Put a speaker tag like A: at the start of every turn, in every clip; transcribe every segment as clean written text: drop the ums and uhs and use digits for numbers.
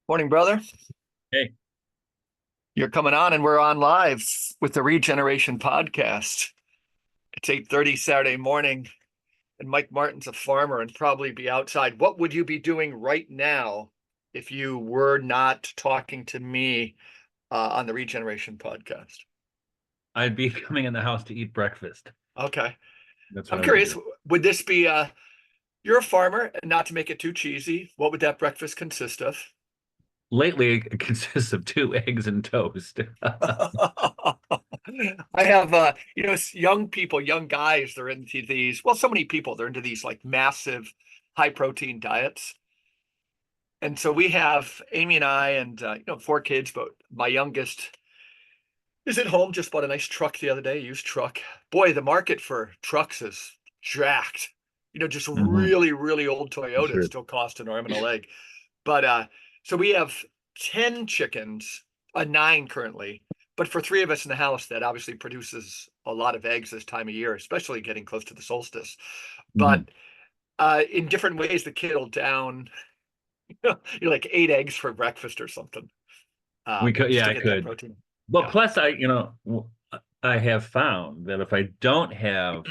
A: Morning, brother.
B: Hey,
A: You're coming on and we're on live with the Regeneration podcast. It's 8:30 Saturday morning, and Mike Martin's a farmer and probably be outside. What would you be doing right now if you were not talking to me on the Regeneration podcast?
B: I'd be coming in the house to eat breakfast.
A: Okay.
B: That's what
A: I'm
B: I would be
A: curious,
B: doing.
A: would this be you're a farmer, and not to make it too cheesy, what would that breakfast consist of?
B: Lately, it consists of 2 eggs and toast.
A: I have young people, young guys, they're into these, well, so many people, they're into these like massive high protein diets. And so we have Amy and I and four kids, but my youngest is at home, just bought a nice truck the other day, used truck. Boy, the market for trucks is jacked. Just
B: Hmm.
A: really, really old Toyotas
B: Sure.
A: still cost an arm and a leg. But so we have 10 chickens, nine currently. But for three of us in the house, that obviously produces a lot of eggs this time of year, especially getting close to the solstice.
B: Hmm.
A: But in different ways, the kid will down, like 8 eggs for breakfast or something,
B: We could,
A: just
B: yeah,
A: to
B: I
A: get that
B: could.
A: protein.
B: But
A: Yeah.
B: plus, I have found that if I don't have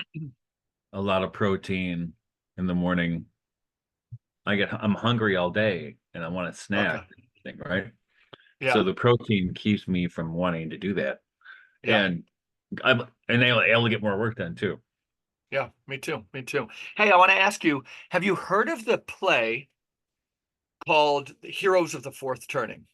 B: a lot of protein in the morning, I'm hungry all day and I want a
A: Okay.
B: snack thing, right? So
A: Yeah.
B: the protein keeps me from wanting to do that.
A: Yeah.
B: And I'm able to get more work done too.
A: Yeah. Me too. Me too. Hey, I want to ask you, have you heard of the play called Heroes of the Fourth Turning?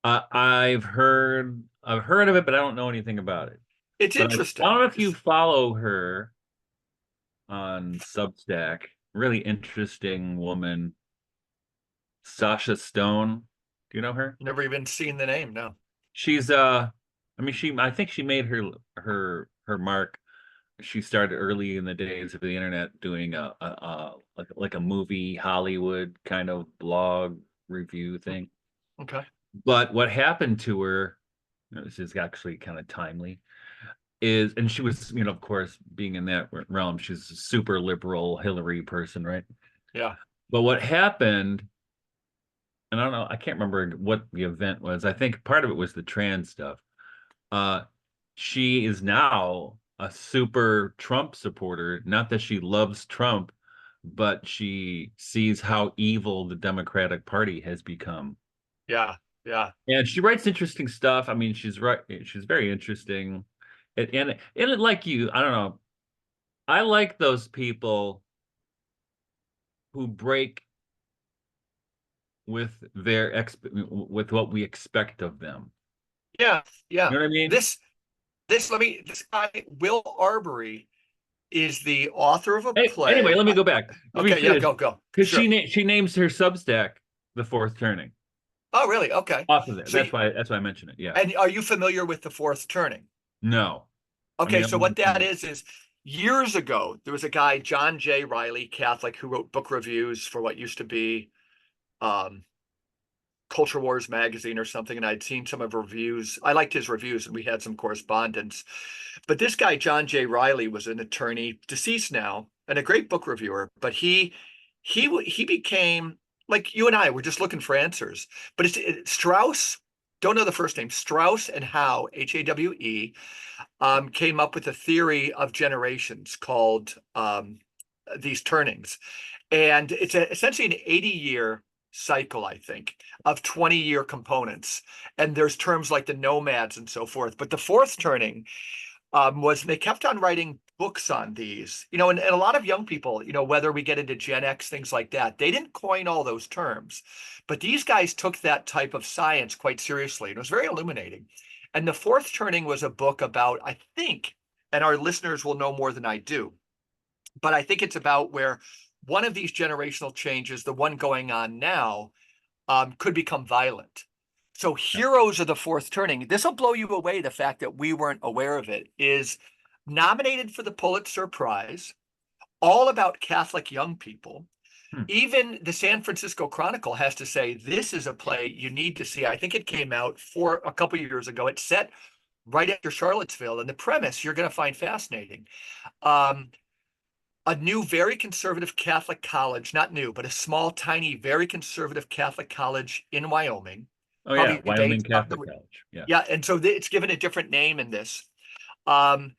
B: I've heard of it, but I don't know anything about it.
A: It's
B: But I don't
A: interesting.
B: know if you follow her on Substack. Really interesting woman, Sasha Stone. Do you know her?
A: Never even seen the name. No.
B: She's I mean I think she made her mark. She started early in the days of the internet doing like a movie Hollywood kind of blog review thing.
A: Okay.
B: But what happened to her, this is actually kind of timely, and she was, of course, being in that realm, she's a super liberal Hillary person, right?
A: Yeah.
B: But what happened, and I don't know, I can't remember what the event was. I think part of it was the trans stuff. Uh, she is now a super Trump supporter. Not that she loves Trump, but she sees how evil the Democratic Party has become.
A: Yeah. Yeah.
B: And she writes interesting stuff. I mean, she's right. She's very interesting. And like you, I don't know. I like those people who break with with what we expect of them.
A: Yeah.
B: You
A: Yeah.
B: know what I mean?
A: This guy, Will Arbery, is the author of a
B: Hey, anyway,
A: play.
B: let me go back. Let me
A: Okay. Yeah.
B: finish
A: Go, go.
B: because
A: Sure.
B: she names her Substack the Fourth Turning.
A: Oh, really? Okay.
B: Off of there.
A: So,
B: That's why I mentioned it. Yeah.
A: and are you familiar with the fourth turning?
B: No. I
A: Okay.
B: mean,
A: So what that is years ago, there was a guy, John J. Riley, Catholic, who wrote book reviews for what used to be um, Culture Wars magazine or something, and I'd seen some of reviews. I liked his reviews, and we had some correspondence. But this guy, John J. Riley, was an attorney, deceased now, and a great book reviewer. But he became like you and I. We're just looking for answers. But Strauss. Don't know the first name. Strauss and Howe, Hawe, came up with a theory of generations called these turnings. And it's essentially an 80-year cycle, I think, of 20-year components. And there's terms like the nomads and so forth. But the fourth turning was they kept on writing books on these, and a lot of young people, whether we get into Gen X, things like that, they didn't coin all those terms. But these guys took that type of science quite seriously. And it was very illuminating. And the fourth turning was a book about, I think, and our listeners will know more than I do, but I think it's about where one of these generational changes, the one going on now, could become violent. So, Heroes of the Fourth Turning, this will blow you away. The fact that we weren't aware of it is nominated for the Pulitzer Prize, all about Catholic young people.
B: Hmm.
A: Even the San Francisco Chronicle has to say this is a play you need to see. I think it came out for a couple of years ago. It's set right after Charlottesville, and the premise you're going to find fascinating. Um, a new, very conservative Catholic college, not new, but a small, tiny, very conservative Catholic college in Wyoming,
B: Oh yeah,
A: probably
B: Wyoming
A: based on
B: Catholic
A: the,
B: College. Yeah.
A: yeah, and so it's given a different name in this. Um,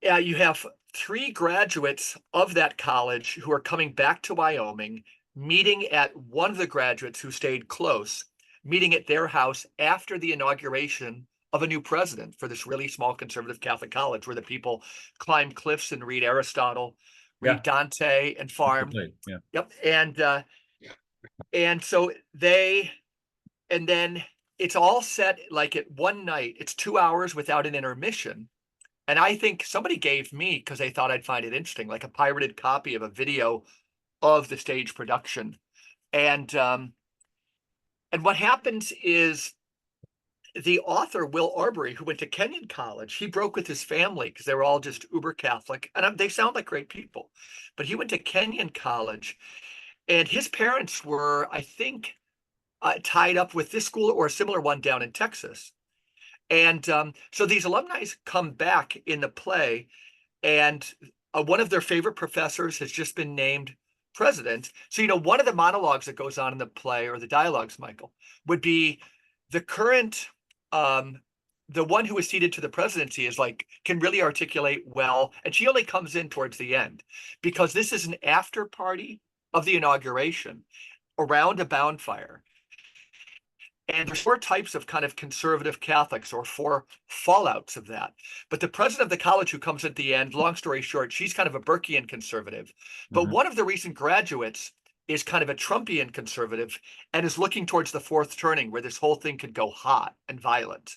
A: yeah, you have three graduates of that college who are coming back to Wyoming, meeting at one of the graduates who stayed close, meeting at their house after the inauguration of a new president for this really small conservative Catholic college where the people climb cliffs and read Aristotle,
B: Yeah.
A: read Dante, and
B: That's the
A: farm.
B: place. Yeah.
A: Yep. And so and then it's all set like at one night. It's 2 hours without an intermission. And I think somebody gave me, because they thought I'd find it interesting, like a pirated copy of a video of the stage production. And um, and what happens is the author, Will Arbery, who went to Kenyon College, he broke with his family because they were all just uber Catholic. And they sound like great people. But he went to Kenyon College, and his parents were, I think, tied up with this school or a similar one down in Texas. And so these alumni come back in the play, and one of their favorite professors has just been named president. So, one of the monologues that goes on in the play, or the dialogues, Michael, would be the current, um, the one who is seated to the presidency is like, can really articulate well. And she only comes in towards the end because this is an after party of the inauguration around a bonfire. And there's four types of kind of conservative Catholics, or four fallouts of that. But the president of the college who comes at the end, long story short, she's kind of a Burkean conservative. But
B: Hmm.
A: one of the recent graduates is kind of a Trumpian conservative and is looking towards the fourth turning where this whole thing could go hot and violent.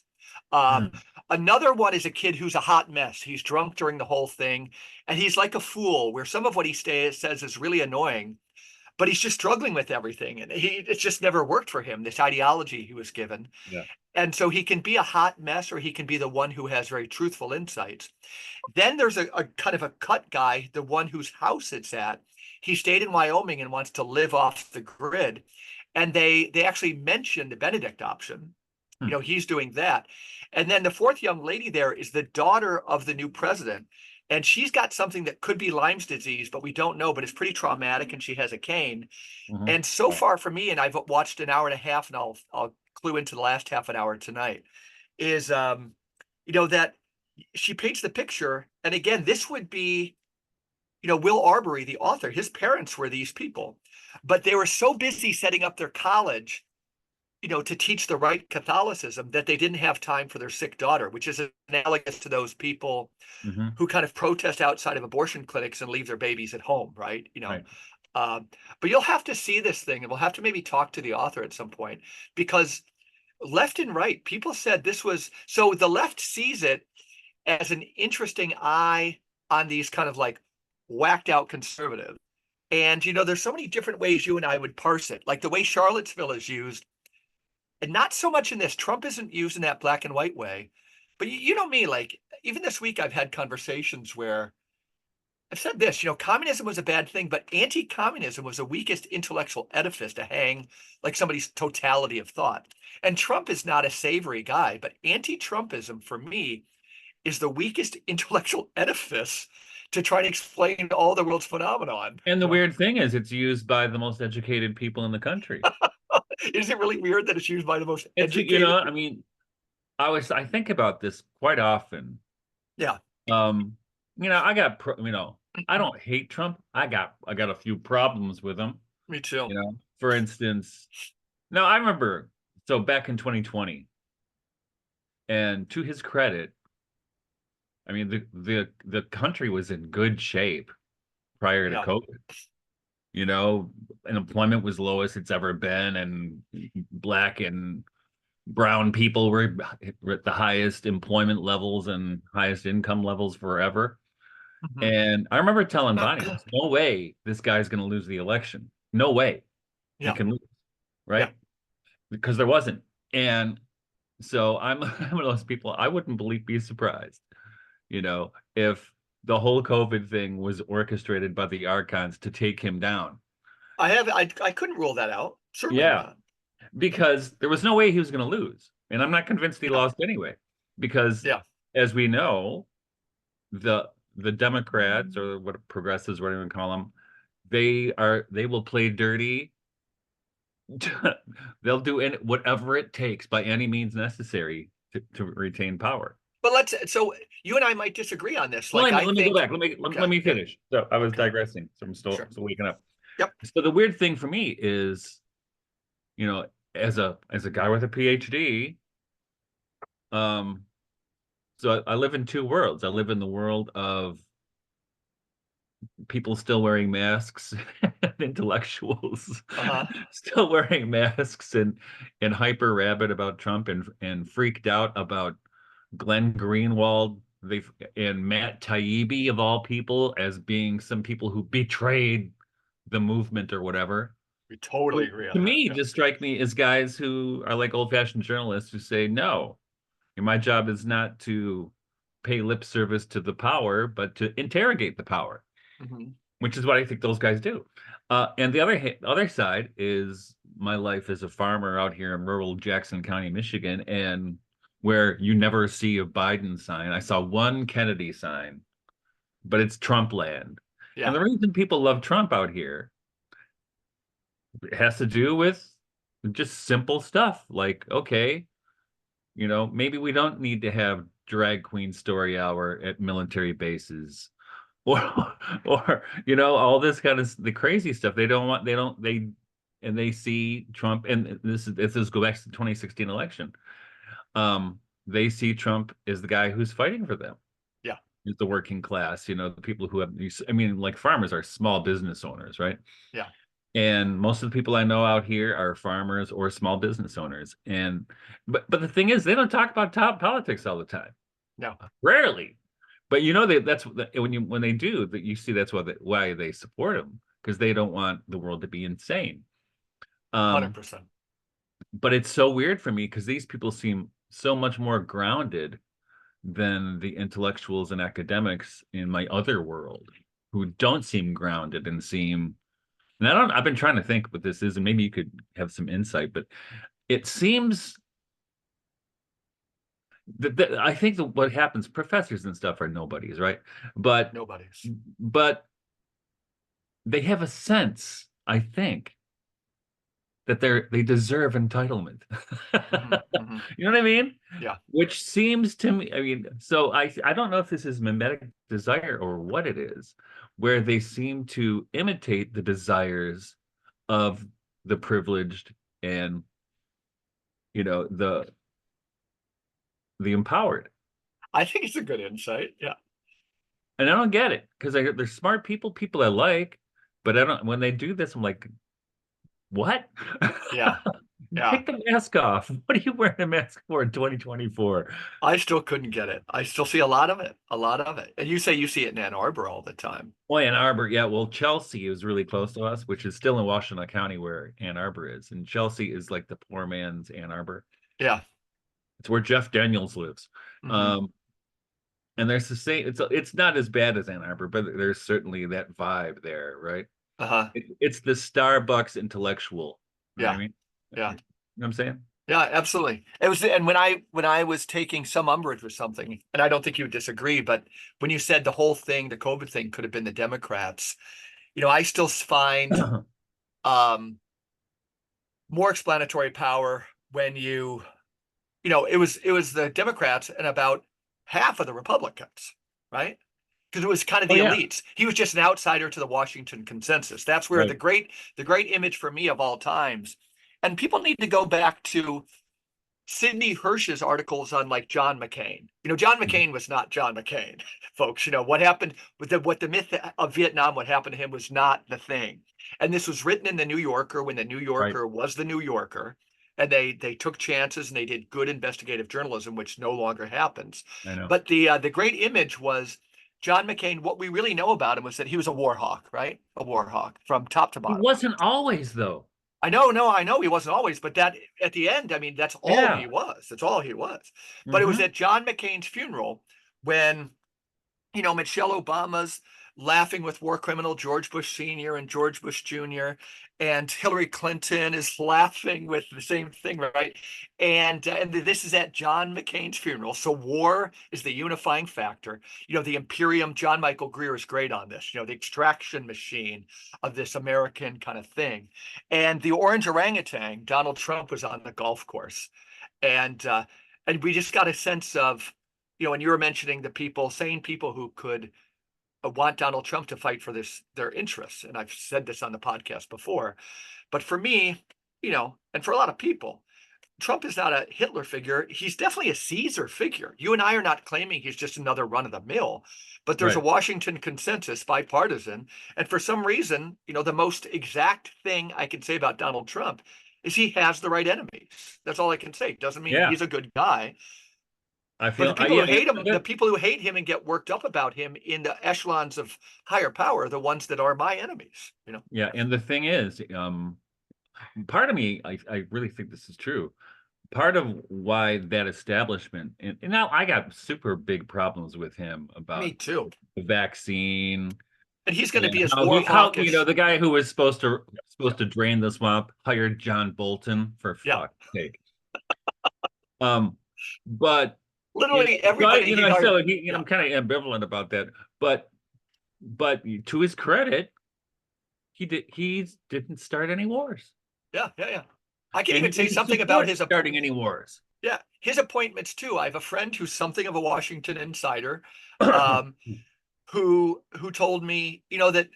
A: Um,
B: Hmm.
A: Another one is a kid who's a hot mess. He's drunk during the whole thing, and he's like a fool, where some of what he says is really annoying, but he's just struggling with everything, and it's just never worked for him, this ideology he was given.
B: Yeah.
A: And so he can be a hot mess, or he can be the one who has very truthful insights. Then there's a kind of a cut guy, the one whose house it's at. He stayed in Wyoming and wants to live off the grid, and they actually mentioned the Benedict option.
B: Hmm.
A: He's doing that. And then the fourth young lady there is the daughter of the new president, and she's got something that could be Lyme's disease, but we don't know, but it's pretty traumatic, and she has a cane.
B: Hmm.
A: And so
B: Yeah.
A: far for me, and I've watched an hour and a half, and I'll clue into the last half an hour tonight, is that she paints the picture. And again, this would be, Will Arbery, the author, his parents were these people, but they were so busy setting up their college, to teach the right Catholicism, that they didn't have time for their sick daughter, which is analogous to those people
B: Hmm.
A: who kind of protest outside of abortion clinics and leave their babies at home, right?
B: Right.
A: But you'll have to see this thing, and we'll have to maybe talk to the author at some point, because left and right, people said this was, so the left sees it as an interesting eye on these kind of like whacked out conservative. And there's so many different ways you and I would parse it, like the way Charlottesville is used, and not so much in this. Trump isn't used in that black and white way. But you know me, like even this week, I've had conversations where I've said this, communism was a bad thing, but anti-communism was the weakest intellectual edifice to hang like somebody's totality of thought. And Trump is not a savory guy, but anti-Trumpism for me is the weakest intellectual edifice to try to explain all the world's phenomenon.
B: And the weird thing is, it's used by the most educated people in the country.
A: Is it really weird that it's used by the most
B: It's,
A: educated?
B: I mean, I think about this quite often.
A: Yeah,
B: Um, I got, I don't hate Trump. I got a few problems with him.
A: me too.
B: For instance, now I remember, so back in 2020, and to his credit, I mean, the country was in good shape prior to
A: Yeah.
B: COVID. And employment was lowest it's ever been, and black and brown people were at the highest employment levels and highest income levels forever.
A: Mhm.
B: And I remember telling Bonnie, there's no way this guy's going to lose the election. No way he
A: Yeah.
B: can lose,
A: Yeah.
B: right? Because there wasn't. And so I'm one of those people, I wouldn't be surprised, if the whole COVID thing was orchestrated by the archons to take him down.
A: I couldn't rule that out. Certainly
B: Yeah,
A: not.
B: because there was no way he was going to lose. And I'm not convinced he
A: Yeah.
B: lost anyway, because
A: Yeah.
B: as we know, the the Democrats or what progressives, whatever you call them, they will play dirty. They'll do whatever it takes by any means necessary to retain power.
A: But so you and I might disagree on this.
B: Well,
A: Like, I
B: let me go
A: think,
B: back. Let
A: okay,
B: me
A: yeah,
B: finish. So I was
A: okay,
B: digressing. So I'm
A: sure.
B: still waking up.
A: Yep.
B: So the weird thing for me is, you know, as a guy with a PhD, um, so I live in two worlds. I live in the world of people still wearing masks, intellectuals
A: Uh-huh.
B: still wearing masks and hyper rabid about Trump and freaked out about Glenn Greenwald and Matt Taibbi of all people as being some people who betrayed the movement or whatever.
A: We totally
B: Who,
A: agree
B: to
A: on that.
B: me,
A: Yeah.
B: just strike me as guys who are like old-fashioned journalists who say, no, my job is not to pay lip service to the power, but to interrogate the power,
A: Hmm.
B: which is what I think those guys do. And the other side is my life as a farmer out here in rural Jackson County, Michigan, and where you never see a Biden sign. I saw one Kennedy sign, but it's Trump land. And
A: Yeah.
B: the reason people love Trump out here has to do with just simple stuff like, okay, maybe we don't need to have drag queen story hour at military bases or all this kind of the crazy stuff. They don't want, they don't, they and they see Trump, and this go back to the 2016 election. They see Trump as the guy who's fighting for them.
A: Yeah.
B: Is the working class, the people who have these, I mean, like farmers are small business owners, right?
A: Yeah.
B: And most of the people I know out here are farmers or small business owners. But the thing is, they don't talk about top politics all the time.
A: No.
B: Rarely. But that's when they do that, you see that's why they support him, because they don't want the world to be insane.
A: 100%.
B: But it's so weird for me because these people seem so much more grounded than the intellectuals and academics in my other world, who don't seem grounded and seem. And I've been trying to think what this is, and maybe you could have some insight, but it seems that I think that what happens, professors and stuff are nobodies, right? But
A: Nobody's.
B: but they have a sense, I think, that they deserve entitlement.
A: Hmm. Hmm.
B: You know what I mean?
A: Yeah.
B: Which seems to me, I mean, so I don't know if this is mimetic desire or what it is, where they seem to imitate the desires of the privileged and the empowered.
A: I think it's a good insight. Yeah.
B: And I don't get it because they're smart people I like, but I don't. When they do this, I'm like, what?
A: Yeah. Yeah.
B: Take the mask off. What are you wearing a mask for in 2024?
A: I still couldn't get it. I still see a lot of it. A lot of it. And you say you see it in Ann Arbor all the time.
B: Oh, Ann Arbor, yeah. Well, Chelsea is really close to us, which is still in Washington County where Ann Arbor is, and Chelsea is like the poor man's Ann Arbor.
A: Yeah.
B: It's where Jeff Daniels lives.
A: Hmm.
B: Um, and there's the same. It's not as bad as Ann Arbor, but there's certainly that vibe there, right?
A: Uh-huh.
B: It's the Starbucks intellectual. You know what I
A: Yeah.
B: mean?
A: Yeah.
B: You know what I'm saying?
A: Yeah, absolutely. It was, and when I was taking some umbrage with something, and I don't think you would disagree, but when you said the whole thing, the COVID thing could have been the Democrats, I still find um more explanatory power when it was the Democrats and about half of the Republicans, right? Because it was kind of
B: Oh
A: the
B: yeah,
A: elites. He was just an outsider to the Washington consensus. That's where the
B: right.
A: great image for me of all times. And people need to go back to Sidney Hirsch's articles on like John McCain. John
B: Mhm.
A: McCain was not John McCain, folks. What happened with the myth of Vietnam, what happened to him was not the thing. And this was written in the New Yorker when the New
B: Right.
A: Yorker was the New Yorker. And they took chances and they did good investigative journalism, which no longer happens.
B: I know.
A: But the great image was John McCain. What we really know about him was that he was a war hawk, right? A war hawk from top to
B: He
A: bottom.
B: wasn't always though.
A: I know, no, I know he wasn't always, but that at the end, I mean, that's all he
B: Yeah.
A: was. That's all he was. But it was
B: Hmm.
A: at John McCain's funeral when, Michelle Obama's laughing with war criminal George Bush Sr. and George Bush Jr. And Hillary Clinton is laughing with the same thing, right? And this is at John McCain's funeral. So war is the unifying factor. The Imperium, John Michael Greer is great on this, the extraction machine of this American kind of thing. And the orange orangutan, Donald Trump, was on the golf course. And we just got a sense of, and you were mentioning the people, sane people who could want Donald Trump to fight for their interests. And I've said this on the podcast before, but for me, and for a lot of people, Trump is not a Hitler figure. He's definitely a Caesar figure. You and I are not claiming he's just another run of the mill, but there's a
B: Right.
A: Washington consensus, bipartisan. And for some reason, the most exact thing I can say about Donald Trump is he has the right enemies. That's all I can say. Doesn't mean
B: Yeah.
A: he's a good guy.
B: I
A: But
B: feel
A: the people who
B: yeah,
A: hate him, the
B: that-
A: people who hate him and get worked up about him in the echelons of higher power, are the ones that are my enemies.
B: yeah, and the thing is, part of me, I really think this is true. Part of why that establishment, and now I got super big problems with him
A: Me
B: about
A: too.
B: the vaccine
A: And he's going to
B: and
A: be as
B: how
A: war
B: how
A: hawkish.
B: the guy who was supposed to drain the swamp hired John Bolton for
A: Yeah,
B: fuck's sake. Um, but
A: literally
B: I
A: everybody he hired. Yeah,
B: I'm kind of ambivalent about that. But to his credit, he didn't start any wars,
A: yeah, yeah, yeah. I can
B: and
A: even
B: he
A: say
B: didn't
A: something about
B: support
A: his
B: starting any wars.
A: yeah, his appointments too. I have a friend who's something of a Washington insider, um, who told me, that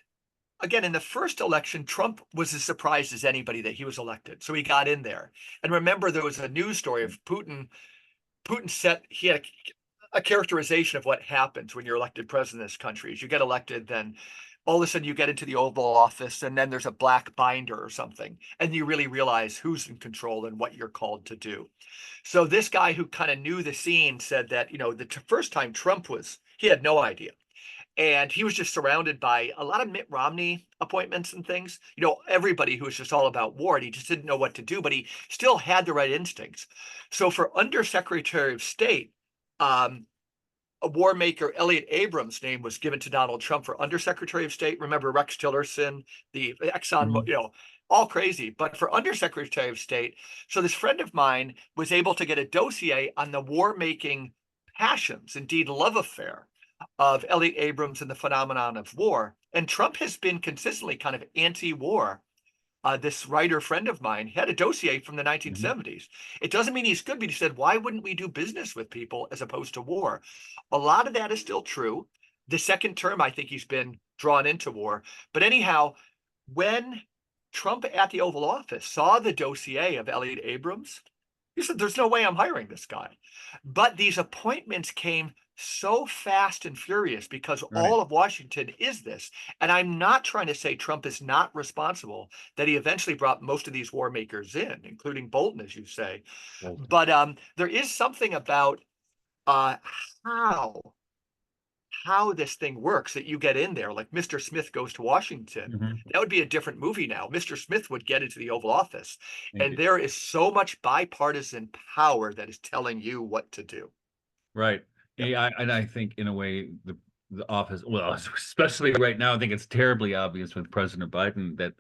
A: again, in the first election, Trump was as surprised as anybody that he was elected. So he got in there. And remember, there was a news story of Putin. He had a characterization of what happens when you're elected president of this country. As you get elected, then all of a sudden you get into the Oval Office, and then there's a black binder or something, and you really realize who's in control and what you're called to do. So this guy who kind of knew the scene said that, the first time Trump he had no idea. And he was just surrounded by a lot of Mitt Romney appointments and things. Everybody who was just all about war, and he just didn't know what to do, but he still had the right instincts. So for Undersecretary of State, a war maker, Elliot Abrams' name was given to Donald Trump for Undersecretary of State. Remember Rex Tillerson, the Exxon,
B: Mhm.
A: all crazy. But for Undersecretary of State, so this friend of mine was able to get a dossier on the war making passions, indeed love affair, of Elliot Abrams and the phenomenon of war. And Trump has been consistently kind of anti-war. This writer friend of mine had a dossier from the
B: Mhm.
A: 1970s. It doesn't mean he's good, but he said, why wouldn't we do business with people as opposed to war? A lot of that is still true. The second term, I think he's been drawn into war. But anyhow, when Trump at the Oval Office saw the dossier of Elliot Abrams, he said, there's no way I'm hiring this guy. But these appointments came so fast and furious because
B: Right.
A: all of Washington is this. And I'm not trying to say Trump is not responsible, that he eventually brought most of these war makers in, including Bolton, as you say.
B: Bolton.
A: But there is something about uh, how this thing works that you get in there. Like Mr. Smith Goes to Washington.
B: Mhm.
A: That would be a different movie now. Mr. Smith would get into the Oval Office, and
B: Indeed.
A: there is so much bipartisan power that is telling you what to do.
B: Right.
A: Yep.
B: Yeah, and I think in a way the office, well, especially right now, I think it's terribly obvious with President Biden that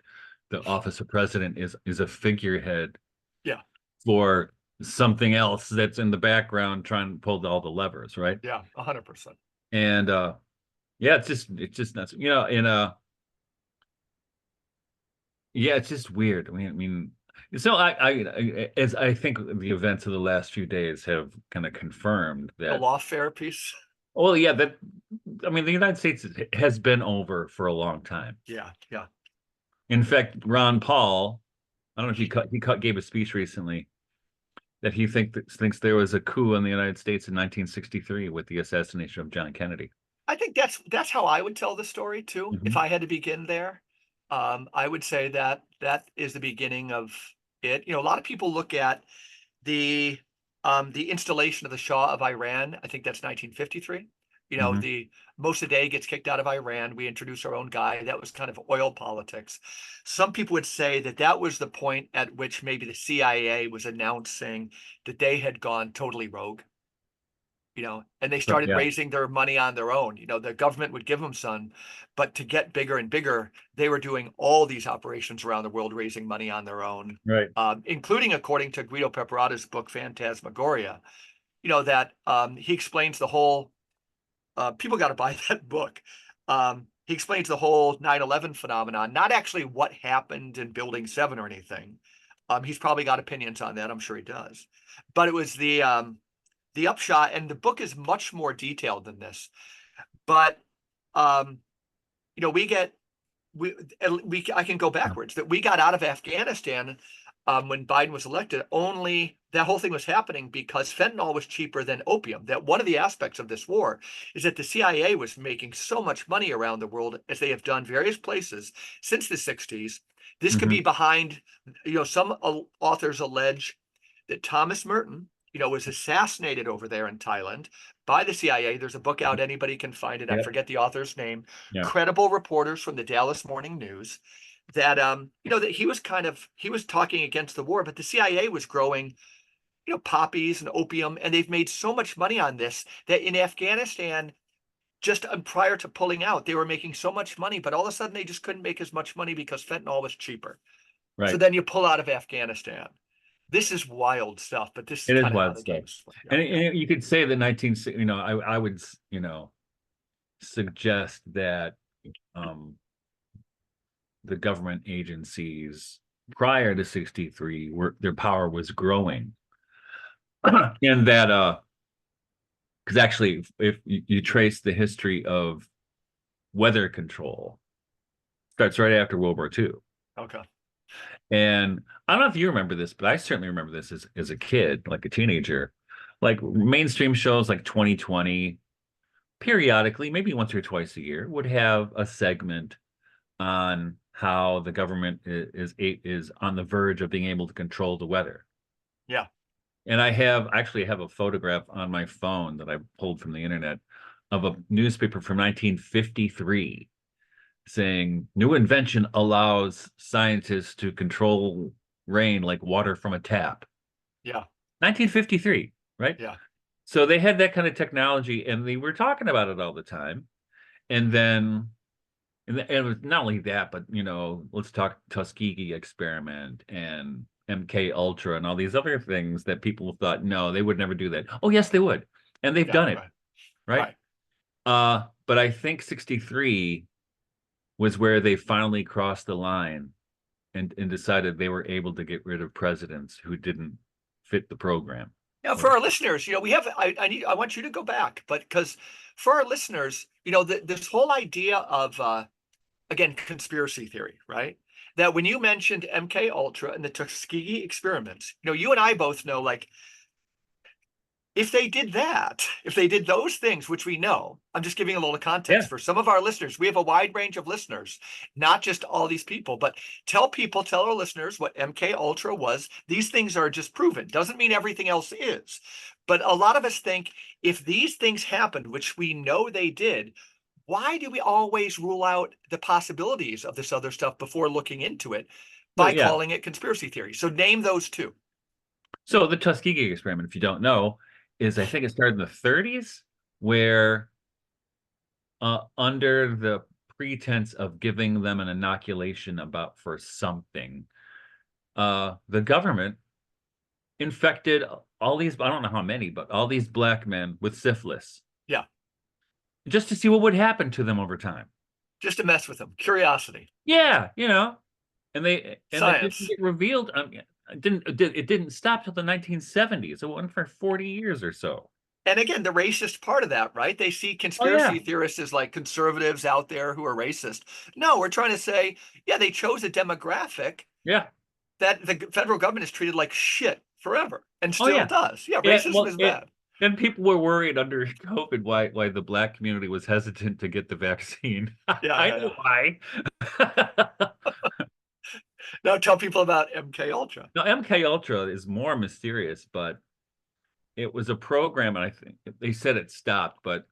B: the office of president is a figurehead
A: Yeah.
B: for something else that's in the background trying to pull all the levers, right?
A: Yeah. 100%.
B: And yeah, it's just nuts. In yeah, it's just weird. I mean, so as I think the events of the last few days have kind of confirmed
A: The
B: that.
A: lawfare piece.
B: Well, yeah, I mean, the United States has been over for a long time.
A: Yeah. Yeah.
B: In fact, Ron Paul, I don't know if gave a speech recently that he thinks there was a coup in the United States in 1963 with the assassination of John Kennedy.
A: I think that's how I would tell the story too. If
B: Mhm.
A: I had to begin there, I would say that that is the beginning of it. A lot of people look at the the installation of the Shah of Iran. I think that's 1953.
B: Mhm.
A: The Mossadegh gets kicked out of Iran. We introduce our own guy. That was kind of oil politics. Some people would say that that was the point at which maybe the CIA was announcing that they had gone totally rogue. and they
B: Right,
A: started
B: yeah,
A: raising their money on their own. The government would give them some, but to get bigger and bigger, they were doing all these operations around the world, raising money on their own,
B: right.
A: including, according to Guido Peperato's book, Phantasmagoria, that he explains the whole, people got to buy that book. He explains the whole 9/11 phenomenon, not actually what happened in Building 7 or anything. He's probably got opinions on that. I'm sure he does. But it was the upshot, and the book is much more detailed than this. But um, we get we I can go backwards, that we got out of Afghanistan when Biden was elected. Only that whole thing was happening because fentanyl was cheaper than opium. That one of the aspects of this war is that the CIA was making so much money around the world, as they have done various places since the 60s. This could
B: Hmm.
A: be behind, some authors allege that Thomas Merton, was assassinated over there in Thailand by the CIA. There's a book out, anybody can find it. I
B: Yep.
A: forget the author's name.
B: Yeah.
A: Credible reporters from the Dallas Morning News, that that he was talking against the war, but the CIA was growing, poppies and opium, and they've made so much money on this that in Afghanistan, just prior to pulling out, they were making so much money, but all of a sudden they just couldn't make as much money because fentanyl was cheaper. So
B: Right.
A: then you pull out of Afghanistan. This is wild stuff, but this is
B: It is
A: kind of how
B: wild
A: the
B: stuff.
A: game's played. Yeah, yeah,
B: And you could say that 19, I would, suggest that um, the government agencies prior to 63 were their power was growing. And that because actually if you trace the history of weather control, starts right after World War II.
A: okay,
B: And I don't know if you remember this, but I certainly remember this as a kid, like a teenager. Like mainstream shows like 2020, periodically, maybe once or twice a year, would have a segment on how the government is on the verge of being able to control the weather.
A: yeah,
B: And actually have a photograph on my phone that I pulled from the internet of a newspaper from 1953 saying new invention allows scientists to control rain like water from a tap.
A: yeah,
B: 1953, right?
A: yeah,
B: So they had that kind of technology and they were talking about it all the time. And then and it was not only that, but let's talk Tuskegee experiment and MK Ultra and all these other things that people thought no, they would never do that. Oh, yes, they would. And they've
A: yeah,
B: done it,
A: right,
B: right?
A: right.
B: But I think 63 was where they finally crossed the line and decided they were able to get rid of presidents who didn't fit the program.
A: Now, for our listeners, we have, I want you to go back, but because for our listeners, this whole idea of, again, conspiracy theory, right? That when you mentioned MK Ultra and the Tuskegee experiments, you and I both know, like, if they did that, if they did those things, which we know, I'm just giving a little
B: Yeah.
A: context for some of our listeners. We have a wide range of listeners, not just all these people, but tell our listeners what MK Ultra was. These things are just proven. Doesn't mean everything else is. But a lot of us think if these things happened, which we know they did, why do we always rule out the possibilities of this other stuff before looking into it
B: Well,
A: by
B: yeah.
A: calling it conspiracy theory? So name those two.
B: So the Tuskegee experiment, if you don't know, is I think it started in the 30s, where under the pretense of giving them an inoculation about for something, the government infected all these, I don't know how many, but all these black men with syphilis
A: Yeah,
B: just to see what would happen to them over time.
A: just to mess with them. Curiosity.
B: Yeah, and it didn't
A: Science.
B: get revealed. It didn't stop till the 1970s. It went for 40 years or so.
A: And again, the racist part of that, right? They see
B: Oh
A: conspiracy
B: yeah,
A: theorists as like conservatives out there who are racist. No, we're trying to say, yeah, they chose a demographic
B: yeah.
A: that the federal government has treated like shit forever and
B: Oh
A: still
B: yeah.
A: does. Yeah,
B: Yeah,
A: racism
B: well,
A: is bad.
B: and people were worried under COVID why the black community was hesitant to get the vaccine.
A: Yeah,
B: I
A: yeah,
B: know
A: yeah.
B: why.
A: Now tell people about MK Ultra.
B: Now, MK Ultra is more mysterious, but it was a program, and I think they said it stopped, but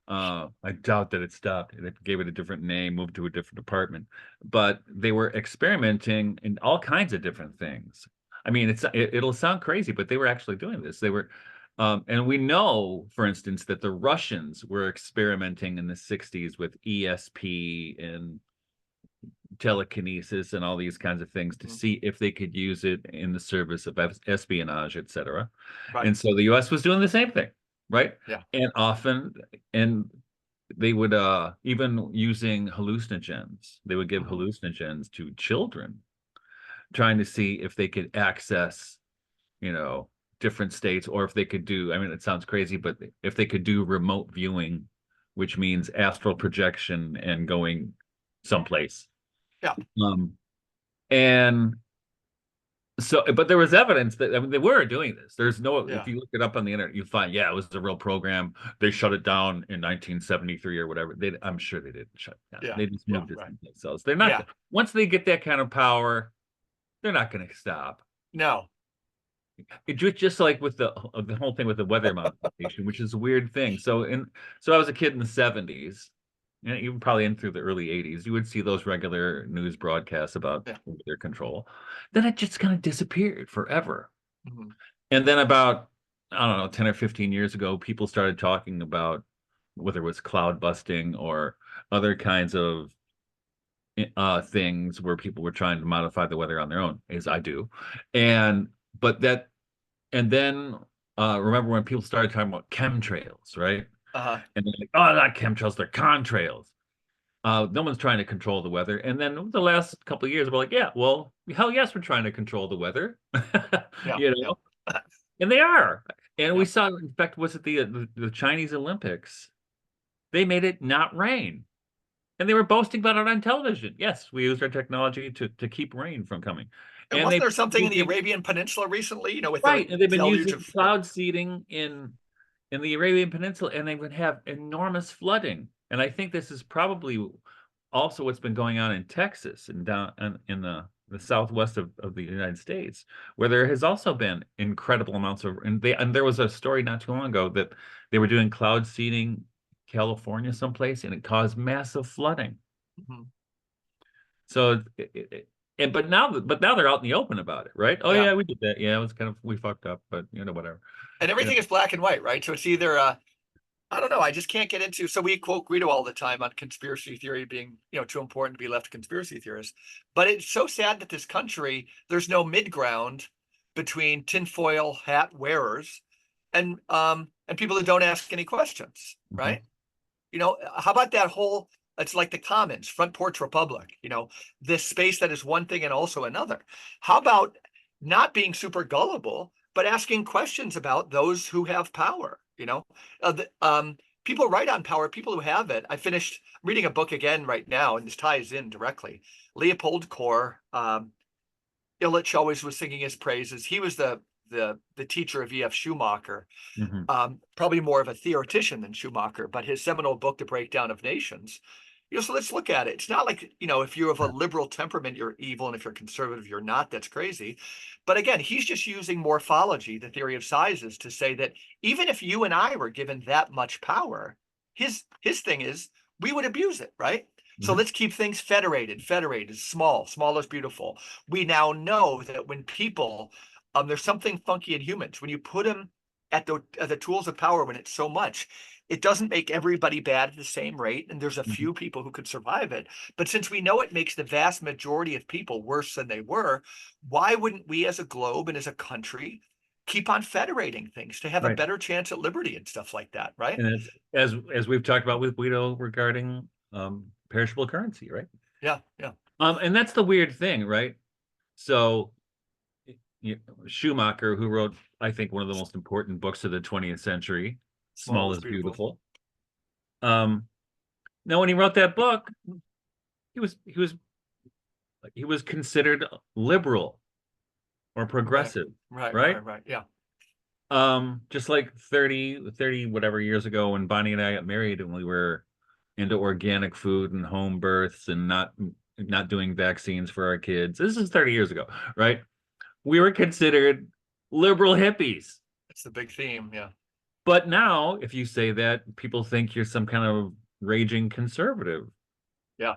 B: I doubt that it stopped. They gave it a different name, moved to a different department, but they were experimenting in all kinds of different things. I mean, it'll sound crazy, but they were actually doing this. They were And we know, for instance, that the Russians were experimenting in the 60s with ESP and telekinesis and all these kinds of things to
A: Mhm.
B: see if they could use it in the service of espionage, etc.
A: Right.
B: And so the US was doing the same thing, right?
A: Yeah.
B: And often, and they would even using hallucinogens, they would give
A: Mhm.
B: hallucinogens to children, trying to see if they could access, you know, different states, or if they could do, I mean, it sounds crazy, but if they could do remote viewing, which means astral projection and going someplace.
A: Yeah.
B: Um, and so, but there was evidence that, I mean, they were doing this. There's no, if
A: Yeah.
B: you look it up on the internet, you find, yeah, it was a real program. They shut it down in 1973 or whatever. I'm sure they didn't shut it down.
A: Yeah.
B: They just
A: Yeah.
B: moved it
A: Right.
B: themselves. They're not,
A: Yeah.
B: once they get that kind of power, they're not going to stop.
A: No.
B: Just like with the whole thing with the weather modification, which is a weird thing. So I was a kid in the 70s, and even probably in through the early 80s, you would see those regular news broadcasts about
A: Yeah.
B: weather control. Then it just kind of disappeared forever.
A: Mhm.
B: And then about, I don't know, 10 or 15 years ago, people started talking about whether it was cloud busting or other kinds of things where people were trying to modify the weather on their own, as I do. And but that and then remember when people started talking about chemtrails, right?
A: Uh-huh.
B: And they're like, oh, not chemtrails, they're contrails. No one's trying to control the weather. And then the last couple of years, we're like, yeah, well, hell yes, we're trying to control the weather.
A: Yeah.
B: You
A: Yeah.
B: know, and they are. And we
A: Yeah.
B: saw, in fact, was it the Chinese Olympics? They made it not rain. And they were boasting about it on television. Yes, we used our technology to keep rain from coming.
A: And
B: And
A: wasn't
B: they've
A: there something in the
B: using
A: Arabian Peninsula recently, with the
B: right, and they've been
A: deluge
B: using
A: of,
B: cloud seeding in the Arabian Peninsula, and they would have enormous flooding. And I think this is probably also what's been going on in Texas and down in the southwest of the United States, where there has also been incredible amounts of, and there was a story not too long ago that they were doing cloud seeding California someplace, and it caused massive flooding.
A: Mhm.
B: So and but now they're out in the open about it, right? Oh
A: Yeah.
B: yeah, we did that. Yeah, it was kind of, we fucked up, but whatever.
A: And
B: You know,
A: everything is black and white, right? So it's either I don't know. I just can't get into. So we quote Guido all the time on conspiracy theory being, too important to be left to conspiracy theorists. But it's so sad that this country, there's no mid ground between tinfoil hat wearers and people who don't ask any questions,
B: mhm,
A: right? How about that whole? It's like the Commons, front porch republic. This space that is one thing and also another. How about not being super gullible, but asking questions about those who have power? People write on power, people who have it. I finished reading a book again right now, and this ties in directly. Leopold Kohr, Illich always was singing his praises. He was the teacher of E.F. Schumacher,
B: mhm,
A: probably more of a theoretician than Schumacher, but his seminal book, The Breakdown of Nations. So let's look at it. It's not like, if you're of a liberal temperament, you're evil, and if you're conservative, you're not. That's crazy. But again, he's just using morphology, the theory of sizes, to say that even if you and I were given that much power, his thing is we would abuse it, right? So
B: mhm,
A: let's keep things federated, small is beautiful. We now know that when people, there's something funky in humans. When you put them at the tools of power, when it's so much, it doesn't make everybody bad at the same rate, and there's a
B: mhm.
A: few people who could survive it. But since we know it makes the vast majority of people worse than they were, why wouldn't we as a globe and as a country keep on federating things to have a
B: Right.
A: better chance at liberty and stuff like that, right?
B: And it's, as we've talked about with Guido regarding perishable currency, right?
A: Yeah, yeah.
B: And that's the weird thing, right? So Schumacher, who wrote, I think, one of the most important books of the 20th century,
A: Small
B: Small
A: is
B: is
A: beautiful.
B: Beautiful. Um, Now, when he wrote that book, he was he was he was considered liberal or
A: Right,
B: progressive,
A: right,
B: right?
A: right, right. Yeah.
B: Just like 30 whatever years ago when Bonnie and I got married and we were into organic food and home births and not doing vaccines for our kids. This is 30 years ago, right? We were considered liberal hippies.
A: It's the big theme. Yeah.
B: But now, if you say that, people think you're some kind of raging conservative,
A: Yeah.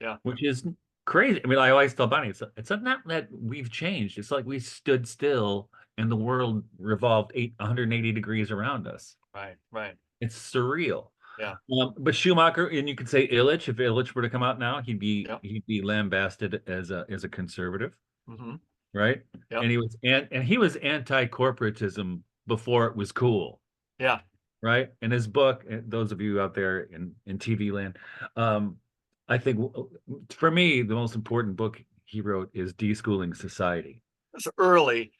A: Yeah.
B: which is crazy. I mean, I always tell Bonnie, it's not that we've changed. It's like we stood still and the world revolved 180 degrees around us.
A: Right, right.
B: It's surreal.
A: Yeah,
B: But Schumacher, and you could say Illich, if Illich were to come out now,
A: yeah.
B: he'd be lambasted as a conservative,
A: Hmm.
B: right?
A: Yep.
B: And he was anti-corporatism before it was cool,
A: Yeah.
B: right? In his book, those of you out there in TV land, um, I think for me the most important book he wrote is Deschooling Society.
A: It's early.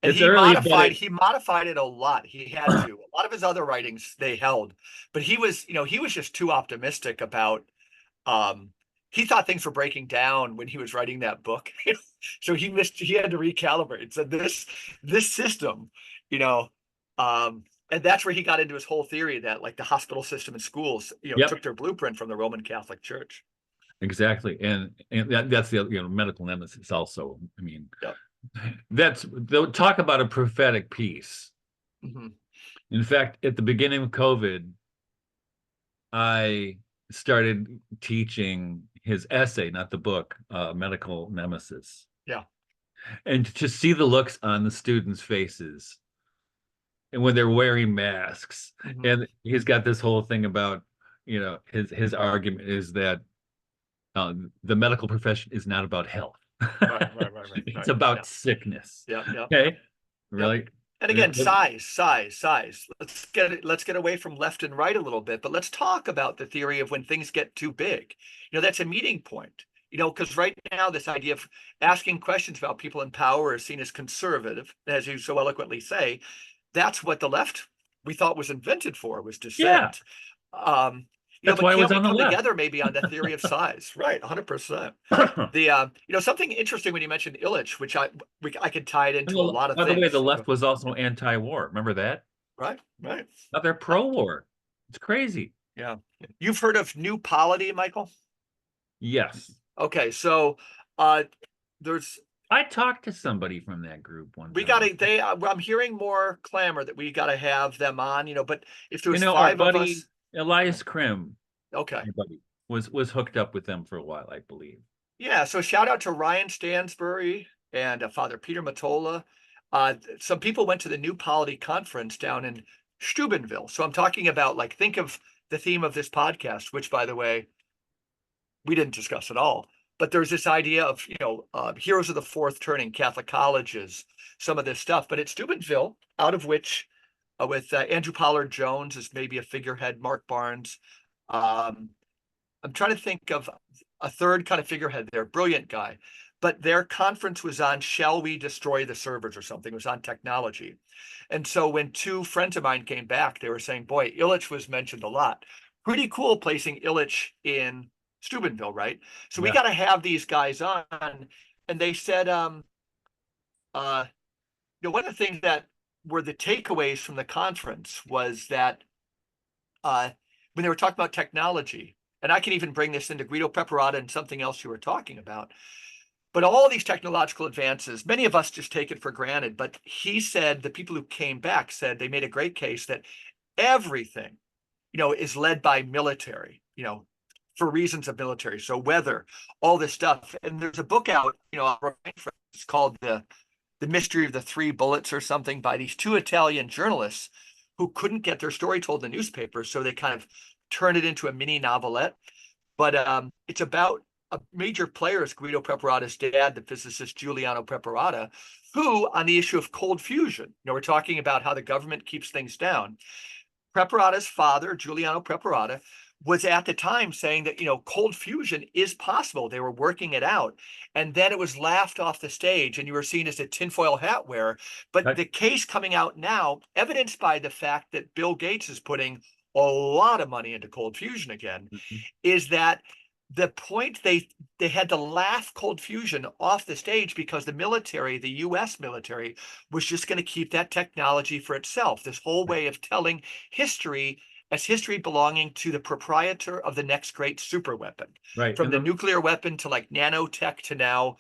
A: And
B: It's early, but
A: he modified it a lot. He had to. A lot of his other writings they held, but he was just too optimistic about um he thought things were breaking down when he was writing that book. So he had to recalibrate. So this system, you know, and that's where he got into his whole theory that like the hospital system and schools,
B: yep,
A: took their blueprint from the Roman Catholic Church.
B: exactly. And that's the medical nemesis also. I mean,
A: Yep.
B: they'll talk about a prophetic piece.
A: Hmm.
B: In fact, at the beginning of COVID, I started teaching his essay, not the book, Medical Nemesis.
A: Yeah.
B: And to see the looks on the students' faces and when they're wearing masks.
A: Hmm.
B: And he's got this whole thing about, his argument is that the medical profession is not about health.
A: Right, right, right, right,
B: It's
A: right. Yeah.
B: about sickness.
A: Yeah, yeah.
B: Okay.
A: Yep.
B: Really?
A: And again, size. Let's get away from left and right a little bit, but let's talk about the theory of when things get too big. That's a meeting point. Because right now this idea of asking questions about people in power is seen as conservative, as you so eloquently say. That's what the left we thought was invented for, was
B: Yeah.
A: dissent. Um,
B: That's
A: but
B: why I was
A: can't we
B: on the
A: come
B: left.
A: together maybe on the theory of size? Right, 100%. The something interesting when you mentioned Illich, which I could tie it into a lot of
B: By the way, the
A: things.
B: left was also anti-war. Remember that?
A: Right, right.
B: Now they're pro-war. It's crazy.
A: Yeah. You've heard of new polity, Michael?
B: Yes.
A: Okay, so uh there's
B: I talked to somebody from that group one
A: we
B: time.
A: gotta they I'm hearing more clamor that we gotta have them on, but if there was
B: Our
A: five of
B: buddy
A: us.
B: Elias Krim,
A: Okay.
B: our buddy, was hooked up with them for a while, I believe.
A: Yeah, so shout out to Ryan Stansbury and Father Peter Matola. Some people went to the New Polity Conference down in Steubenville. So I'm talking about, like, think of the theme of this podcast, which, by the way, we didn't discuss at all. But there's this idea of, heroes of the fourth turning, Catholic colleges, some of this stuff. But it's Steubenville, out of which, with Andrew Pollard Jones as maybe a figurehead, Mark Barnes. Um, I'm trying to think of a third kind of figurehead there, brilliant guy. But their conference was on shall we destroy the servers or something? It was on technology. And so when two friends of mine came back, they were saying, boy, Illich was mentioned a lot. Pretty cool placing Illich in Steubenville, right? So we
B: Yeah.
A: got to have these guys on. And they said, uh, one of the things that were the takeaways from the conference was that when they were talking about technology, and I can even bring this into Guido Peperata and something else you were talking about, but all these technological advances, many of us just take it for granted. But he said the people who came back said they made a great case that everything, is led by military, for reasons of military. So weather, all this stuff. And there's a book out, it's called the Mystery of the Three Bullets or something, by these two Italian journalists who couldn't get their story told in the newspapers. So they kind of turned it into a mini novelette. But it's about a major player is Guido Preparata's dad, the physicist Giuliano Preparata, who, on the issue of cold fusion, we're talking about how the government keeps things down. Preparata's father, Giuliano Preparata, was at the time saying that, cold fusion is possible. They were working it out. And then it was laughed off the stage and you were seen as a tinfoil hat wearer. But the case coming out now, evidenced by the fact that Bill Gates is putting a lot of money into cold fusion again, is that the point they had to laugh cold fusion off the stage because the military, the US military, was just going to keep that technology for itself. This whole way of telling history as history belonging to the proprietor of the next great super weapon,
B: Right.
A: from the nuclear weapon to like nanotech to now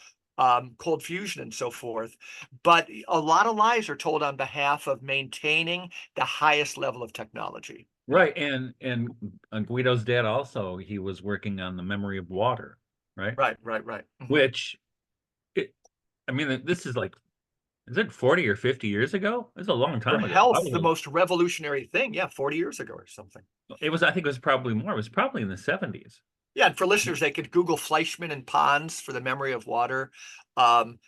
A: cold fusion and so forth. But a lot of lies are told on behalf of maintaining the highest level of technology.
B: Right. And Guido's dad also, he was working on the memory of water, right?
A: Right. Mm-hmm.
B: Which, I mean, this is like Is it 40 or 50 years ago? It was a long
A: For
B: time ago.
A: health, the most revolutionary thing. Yeah, 40 years ago or something.
B: It was, I think it was probably more. It was probably in the 70s.
A: Yeah, and for listeners, they could Google Fleischmann and Pons for the memory of water. Um,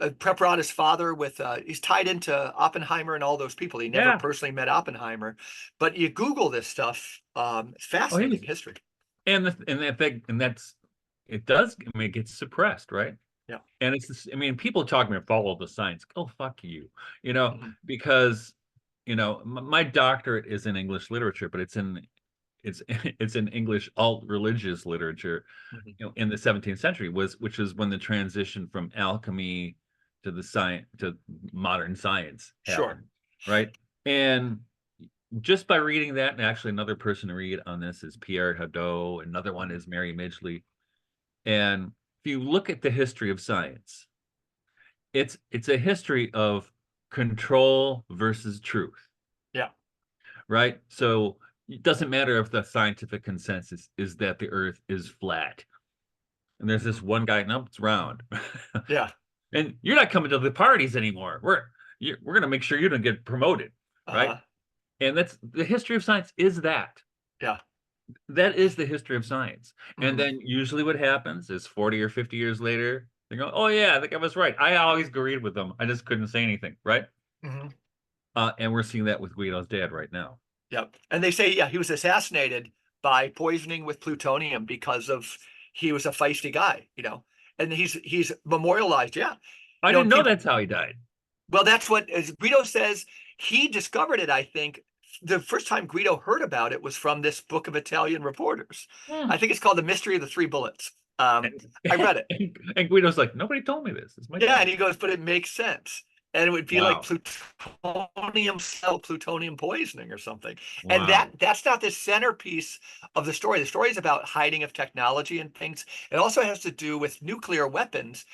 A: Preparatus father with he's tied into Oppenheimer and all those people. He never
B: Yeah.
A: personally met Oppenheimer, but you Google this stuff. It's
B: Oh, he
A: fascinating
B: was,
A: history.
B: and that thing, and that's, it does, I mean, it gets suppressed, right?
A: Yeah.
B: And it's this, I mean, people talk about follow the science. Oh, fuck you. You know,
A: Mhm.
B: because, my doctorate is in English literature, but it's it's in English alt religious literature,
A: Mhm.
B: in the 17th century, which is when the transition from alchemy to the science to modern science
A: Sure.
B: happened, right? And just by reading that, and actually another person to read on this is Pierre Hadot, another one
A: Mhm.
B: is Mary Midgley. And if you look at the history of science, it's a history of control versus truth,
A: Yeah.
B: right? So it doesn't matter if the scientific consensus is that the earth is flat. And there's this
A: Mhm.
B: one guy, no, it's round.
A: Yeah.
B: And you're not coming to the parties anymore. We're going to make sure you don't get promoted, right?
A: Uh-huh.
B: And that's the history of science is that.
A: Yeah.
B: That is the history of science. And
A: Mhm.
B: then usually what happens is 40 or 50 years later, they go, oh yeah, I think I was right. I always agreed with them. I just couldn't say anything, right?
A: Mhm.
B: And we're seeing that with Guido's dad right now.
A: Yep. And they say, yeah, he was assassinated by poisoning with plutonium because of he was a feisty guy, and he's memorialized. Yeah.
B: I didn't
A: And
B: know
A: people,
B: that's how he died.
A: well, that's what as Guido says. He discovered it, I think. The first time Guido heard about it was from this book of Italian reporters.
B: Hmm.
A: I think it's called The Mystery of the Three Bullets. I read it.
B: And Guido's like, nobody told me this. It's my
A: Yeah, and
B: dad.
A: he goes, but it makes sense. And it would be like
B: Wow.
A: plutonium poisoning or something. And
B: Wow.
A: that's not the centerpiece of the story. The story is about hiding of technology and things. It also has to do with nuclear weapons.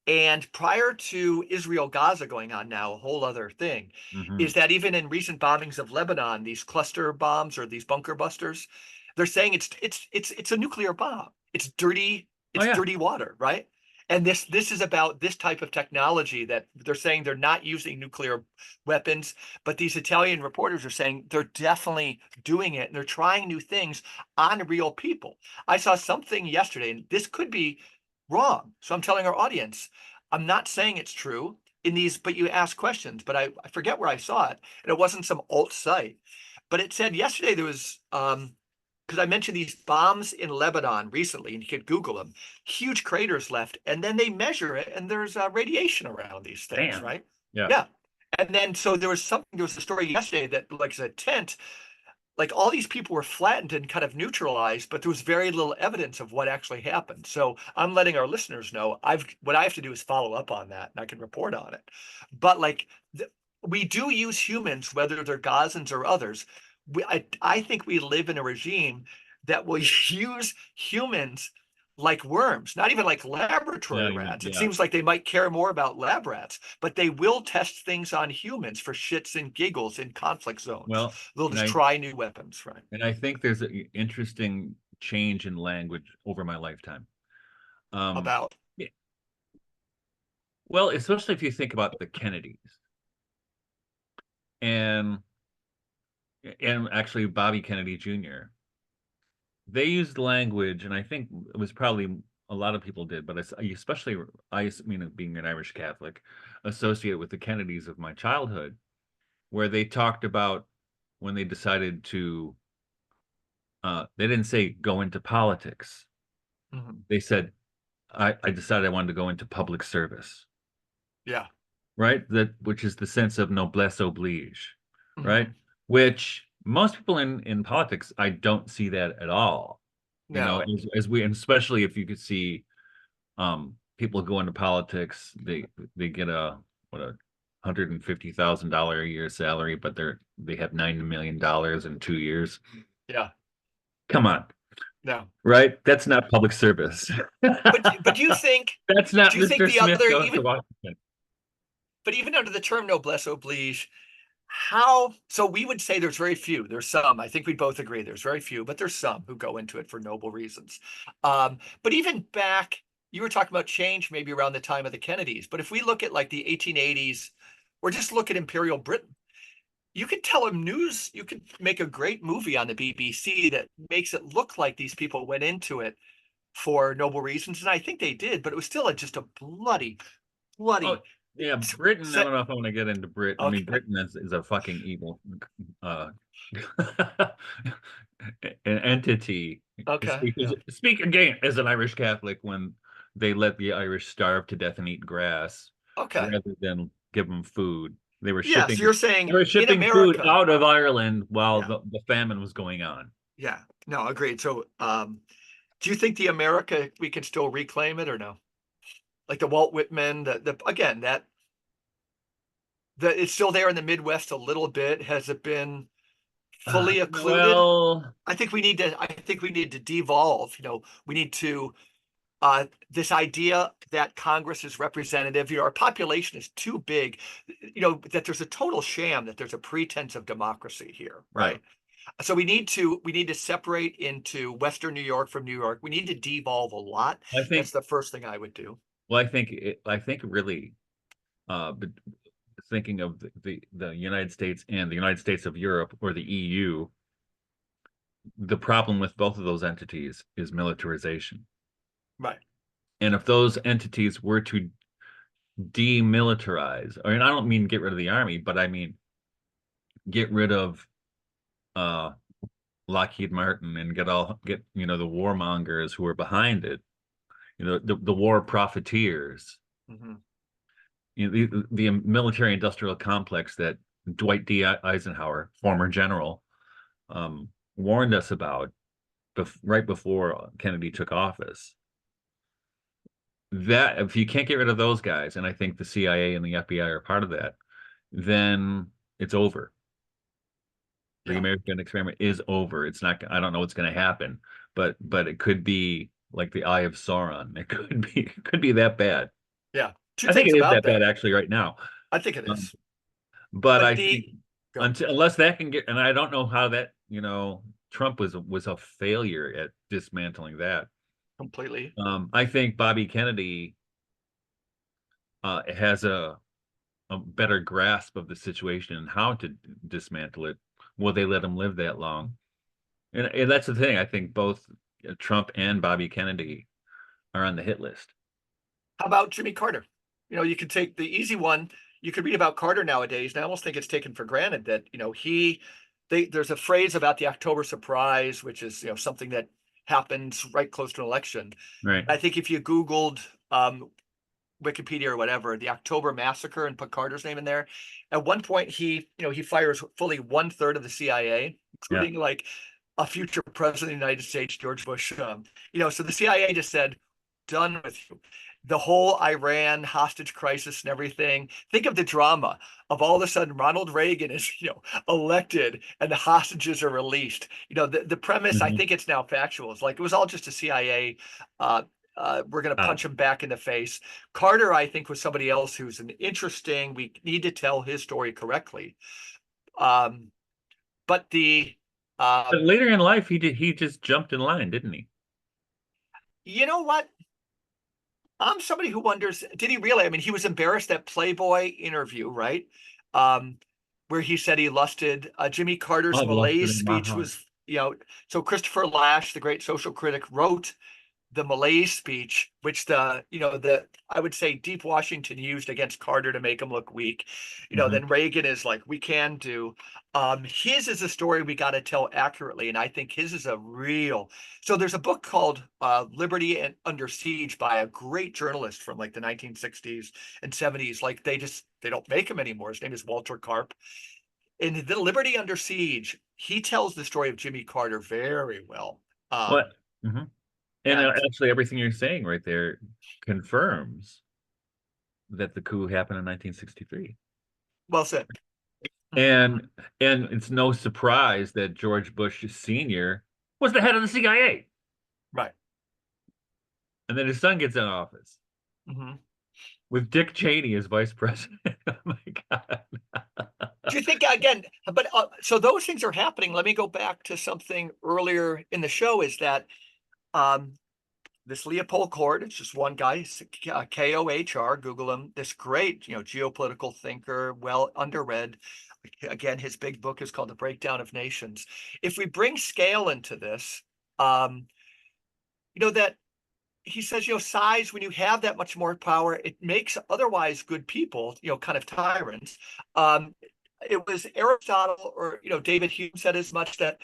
A: And prior to Israel Gaza going on now, a whole other thing
B: Hmm.
A: is that even in recent bombings of Lebanon, these cluster bombs or these bunker busters, they're saying it's a nuclear bomb.
B: Oh
A: It's
B: yeah.
A: dirty water, right? And this is about this type of technology that they're saying they're not using nuclear weapons, but these Italian reporters are saying they're definitely doing it and they're trying new things on real people. I saw something yesterday, and this could be wrong. So I'm telling our audience, I'm not saying it's true in these, but you ask questions, but I forget where I saw it. And it wasn't some alt site, but it said yesterday there was because I mentioned these bombs in Lebanon recently, and you could Google them, huge craters left, and then they measure it, and there's radiation around these things,
B: Damn.
A: right?
B: Yeah.
A: Yeah. And then so there was a story yesterday that like a tent, like all these people were flattened and kind of neutralized, but there was very little evidence of what actually happened. So I'm letting our listeners know what I have to do is follow up on that, and I can report on it. But like we do use humans, whether they're Gazans or others. I think we live in a regime that will use humans like worms, not even like
B: Yeah.
A: laboratory rats. It
B: Yeah.
A: seems like they might care more about lab rats, but they will test things on humans for shits and giggles in conflict zones.
B: Well,
A: They'll
B: and
A: just
B: I
A: try new weapons, right?
B: and I think there's an interesting change in language over my lifetime. Um,
A: About.
B: yeah, well, especially if you think about the Kennedys and and actually Bobby Kennedy Jr. They used language, and I think it was probably a lot of people did, but especially I mean, being an Irish Catholic, associated with the Kennedys of my childhood, where they talked about when they decided to, they didn't say go into politics.
A: Mhm.
B: They said, I decided I wanted to go into public service,
A: Yeah.
B: right? That which is the sense of noblesse oblige, right?
A: Mhm.
B: Which most people in politics, I don't see that at all.
A: No.
B: As we, and especially if you could see people go into politics, they get a what a $150,000 a year salary, but they have $9 million in 2 years.
A: Yeah.
B: Come on,
A: No.
B: right? That's not public service.
A: But
B: That's not
A: do you think
B: Mr.
A: the
B: Smith
A: other
B: goes to
A: even
B: Washington.
A: but even under the term noblesse oblige, how so we would say there's very few. There's some. I think we both agree there's very few, but there's some who go into it for noble reasons. But even back, you were talking about change maybe around the time of the Kennedys. But if we look at like the 1880s or just look at Imperial Britain. You can tell them news, you can make a great movie on the BBC that makes it look like these people went into it for noble reasons, and I think they did, but it was still just a bloody,
B: Oh,
A: bloody
B: yeah, Britain. I
A: set.
B: don't know if I want to get into Britain. I mean,
A: Okay,
B: Britain is a fucking evil uh an entity.
A: okay, yeah,
B: Speak again as an Irish Catholic when they let the Irish starve to death and eat grass
A: okay,
B: rather than give them food.
A: yeah. So you're saying
B: They were
A: in
B: shipping food
A: America,
B: out of Ireland while
A: yeah,
B: the famine was going on.
A: yeah, no, agreed. So, do you think the America we can still reclaim it or no? Like the Walt Whitman, the again that it's still there in the Midwest a little bit. Has it been fully occluded?
B: Well,
A: I think we need to devolve. We need to this idea that Congress is representative. Our population is too big. That there's a total sham. That there's a pretense of democracy here,
B: yeah.
A: right? So we need to separate into Western New York from New York. We need to devolve a lot.
B: I
A: That's
B: think
A: the first thing I would do.
B: well, I think really but thinking of the United States and the United States of Europe or the EU, the problem with both of those entities is militarization.
A: Right.
B: And if those entities were to demilitarize, I mean, I don't mean get rid of the army, but I mean get rid of uh Lockheed Martin and get the warmongers who are behind it, the war profiteers,
A: Hmm.
B: the military industrial complex that Dwight D. Eisenhower, former general, warned us about right before Kennedy took office. That if you can't get rid of those guys, and I think the CIA and the FBI are part of that, then it's over. The
A: Yeah.
B: American experiment is over. It's not. I don't know what's going to happen, but it could be like the Eye of Sauron. It could be that bad.
A: Yeah. Two
B: I think
A: things
B: it is
A: about
B: that bad
A: that.
B: actually right now.
A: I think it
B: Um,
A: is.
B: but
A: But
B: I think
A: go
B: unless that can get, and I don't know how that, Trump was a failure at dismantling that.
A: completely.
B: I think Bobby Kennedy has a better grasp of the situation and how to dismantle it. Will they let him live that long? And that's the thing. I think both Trump and Bobby Kennedy are on the hit list.
A: How about Jimmy Carter? You could take the easy one. You could read about Carter nowadays, and I almost think it's taken for granted that, there's a phrase about the October surprise, which is, something that happens right close to an election.
B: Right.
A: I think if you Googled Wikipedia or whatever, the October massacre and put Carter's name in there, at one point he fires fully 1/3 of the CIA,
B: Yeah.
A: including like a future president of the United States, George Bush. So the CIA just said, done with you. The whole Iran hostage crisis and everything. Think of the drama of all of a sudden Ronald Reagan is, elected and the hostages are released. The premise, I
B: Mhm.
A: think it's now factual. It's like it was all just a CIA. Uh, we're going to
B: Uh,
A: punch him back in the face. Carter, I think, was somebody else who's an interesting. We need to tell his story correctly. Um, but
B: but
A: um,
B: later in life, he just jumped in line, didn't he?
A: you know what? I'm somebody who wonders, did he really? I mean, he was embarrassed at Playboy interview, right? Um, where he said he lusted. Jimmy Carter's
B: I've lost it
A: malaise
B: in my
A: speech
B: heart.
A: was, so Christopher Lasch, the great social critic, wrote the malaise speech, which the I would say Deep Washington used against Carter to make him look weak.
B: Mhm.
A: Then Reagan is like, we can do. His is a story we got to tell accurately, and I think his is a real. So there's a book called Liberty and Under Siege by a great journalist from like the 1960s and 70s. Like they don't make him anymore. His name is Walter Karp. In the Liberty Under Siege, he tells the story of Jimmy Carter very well.
B: What? Mhm. And
A: And
B: actually, everything you're saying right there confirms that the coup happened in 1963.
A: well said. Mhm.
B: And and it's no surprise that George Bush Sr. was the head of the CIA,
A: Right.
B: and then his son gets in office
A: Hmm.
B: with Dick Cheney as vice president. Oh my God.
A: Do you think again? But so those things are happening. Let me go back to something earlier in the show. Is that um, this Leopold Kohr, it's just one guy, Kohr, Google him, this great, geopolitical thinker, well underread. Again, his big book is called The Breakdown of Nations. If we bring scale into this, um, that he says, size, when you have that much more power, it makes otherwise good people, kind of tyrants. It was Aristotle or, David Hume said as much, that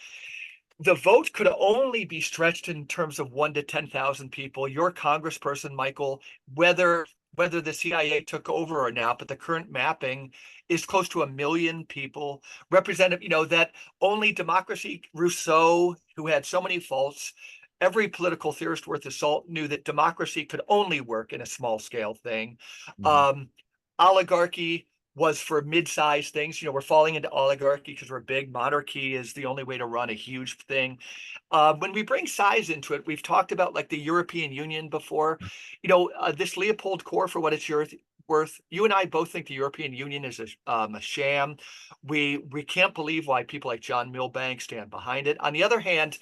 A: the vote could only be stretched in terms of 1 to 10,000 people. Your congressperson, Michael, whether the CIA took over or not, but the current mapping is close to 1 million people. Representative, that only democracy, Rousseau, who had so many faults, every political theorist worth his salt knew that democracy could only work in a small scale thing.
B: Mhm.
A: Um, Oligarchy was for mid-sized things. We're falling into oligarchy because we're big. Monarchy is the only way to run a huge thing. When we bring size into it, we've talked about like the European Union before. This Leopold Kohr, for what it's worth, you and I both think the European Union is a sham. We can't believe why people like John Milbank stand behind it. On the other hand,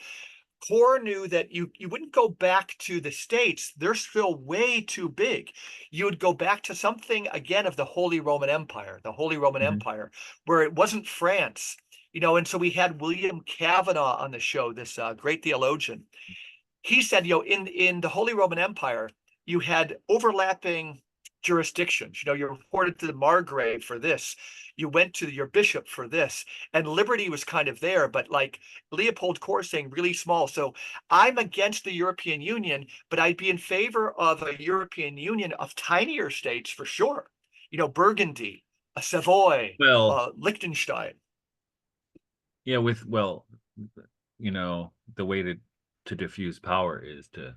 A: Core knew that you wouldn't go back to the States. They're still way too big. You would go back to something again of the Holy Roman Empire,
B: Mhm.
A: where it wasn't France. And so we had William Cavanaugh on the show, this great theologian. He said, in the Holy Roman Empire, you had overlapping jurisdictions. You reported to the Margrave for this, you went to your bishop for this, and liberty was kind of there, but like Leopold Kohr saying, really small. So I'm against the European Union, but I'd be in favor of a European Union of tinier states for sure. Burgundy, Savoy,
B: Well,
A: Liechtenstein.
B: yeah, the way to diffuse power is to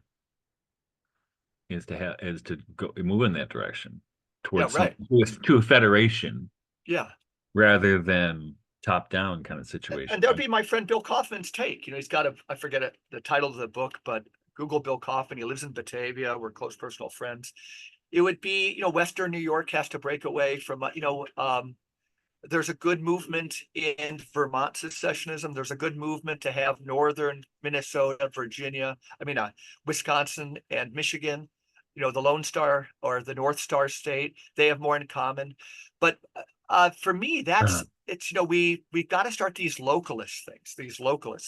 B: go move in that direction
A: Yeah,
B: towards some
A: right.
B: to a federation
A: Yeah.
B: rather than top down kind of
A: And
B: situation.
A: that would be my friend Bill Kaufman's take. He's got I forget it, the title of the book, but Google Bill Kaufman. He lives in Batavia. We're close personal friends. It would be, Western New York has to break away from, there's a good movement in Vermont secessionism. There's a good movement to have Northern Minnesota, Virginia, Wisconsin and Michigan, the Lone Star or the North Star state. They have more in common. But for me,
B: Uh,
A: it's, we've got to start these localist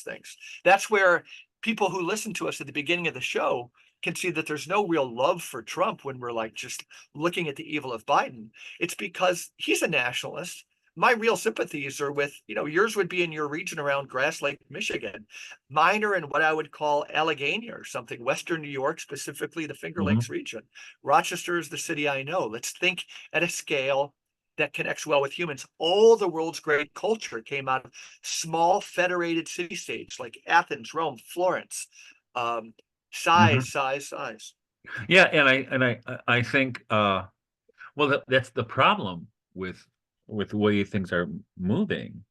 A: things. That's where people who listen to us at the beginning of the show can see that there's no real love for Trump when we're like just looking at the evil of Biden. It's because he's a nationalist. My real sympathies are with, yours would be in your region around Grass Lake, Michigan. Mine are in what I would call Allegheny or something, Western New York, specifically the Finger
B: mhm.
A: Lakes region. Rochester is the city I know. Let's think at a scale that connects well with humans. All the world's great culture came out of small federated city states like Athens, Rome, Florence. Um,
B: Mhm.
A: size.
B: Yeah, and I think well that's the problem with the way things are moving.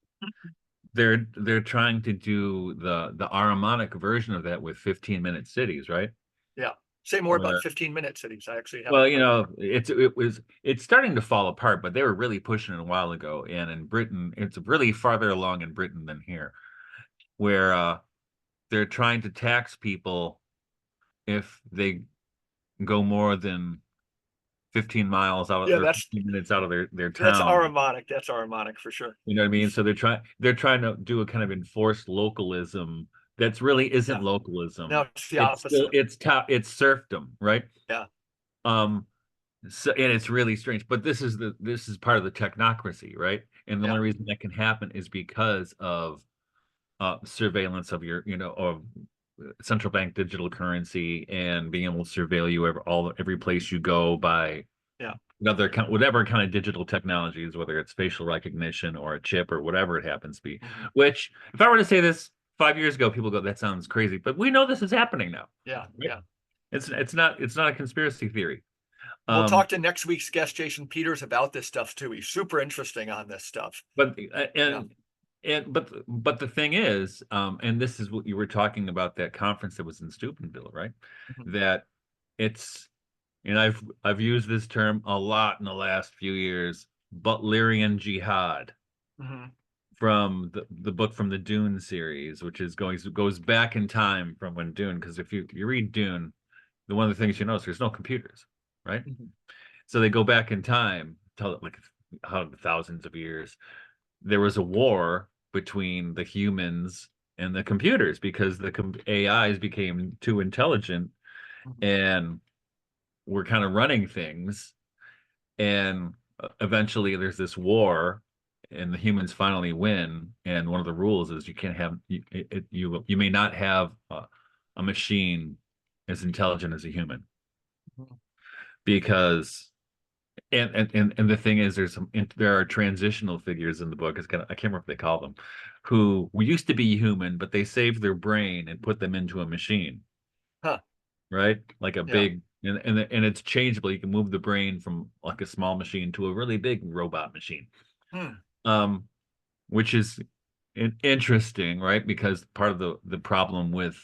B: They're trying to do the Aramonic version of that with 15-minute cities, right?
A: Yeah. Say more about
B: Where
A: 15-minute cities. I actually
B: well,
A: haven't heard that.
B: it's starting to fall apart, but they were really pushing it a while ago. And in Britain, it's really farther along in Britain than here, where they're trying to tax people if they go more than 15 miles out
A: Yeah,
B: or 15 minutes out of their
A: that's
B: town.
A: Aramonic. That's Aramonic for sure.
B: You know what I mean? So they're trying to do a kind of enforced localism that's really isn't
A: Yeah.
B: localism.
A: Now it's the
B: It's still
A: opposite.
B: it's serfdom, right?
A: Yeah.
B: Um, so and it's really strange, but this is part of the technocracy, right? And the
A: Yeah.
B: only reason that can happen is because of surveillance of of central bank digital currency and being able to surveil you every place you go by
A: Yeah.
B: whatever kind of digital technologies, whether it's facial recognition or a chip or whatever it happens to be.
A: Mhm.
B: Which, if I were to say this 5 years ago, people go, "That sounds crazy," but we know this is happening now,
A: Yeah.
B: right?
A: Yeah.
B: It's not a conspiracy theory.
A: We'll
B: Um,
A: talk to next week's guest, Jason Peters, about this stuff too. He's super interesting on this stuff.
B: but
A: Yeah.
B: but the thing is, and this is what you were talking about that conference that was in Steubenville, right?
A: Mhm.
B: That it's and I've used this term a lot in the last few years, Butlerian jihad
A: Mhm.
B: from the book from the Dune series, which is goes back in time from when Dune, because if you read Dune, one of the things you notice, there's no computers, right?
A: Mhm.
B: So they go back in time, tell it like how thousands of years. There was a war between the humans and the computers because the AIs became too intelligent
A: Mhm.
B: and were kind of running things. And eventually there's this war and the humans finally win. And one of the rules is you can't have you may not have a machine as intelligent as a human
A: Mhm.
B: because and the thing is there are transitional figures in the book. It's kind of, I can't remember what they call them, who used to be human but they saved their brain and put them into a machine,
A: Huh.
B: right? Like a
A: Yeah.
B: big and it's changeable. You can move the brain from like a small machine to a really big robot machine.
A: Hmm.
B: Um, which is interesting, right? Because part of the problem with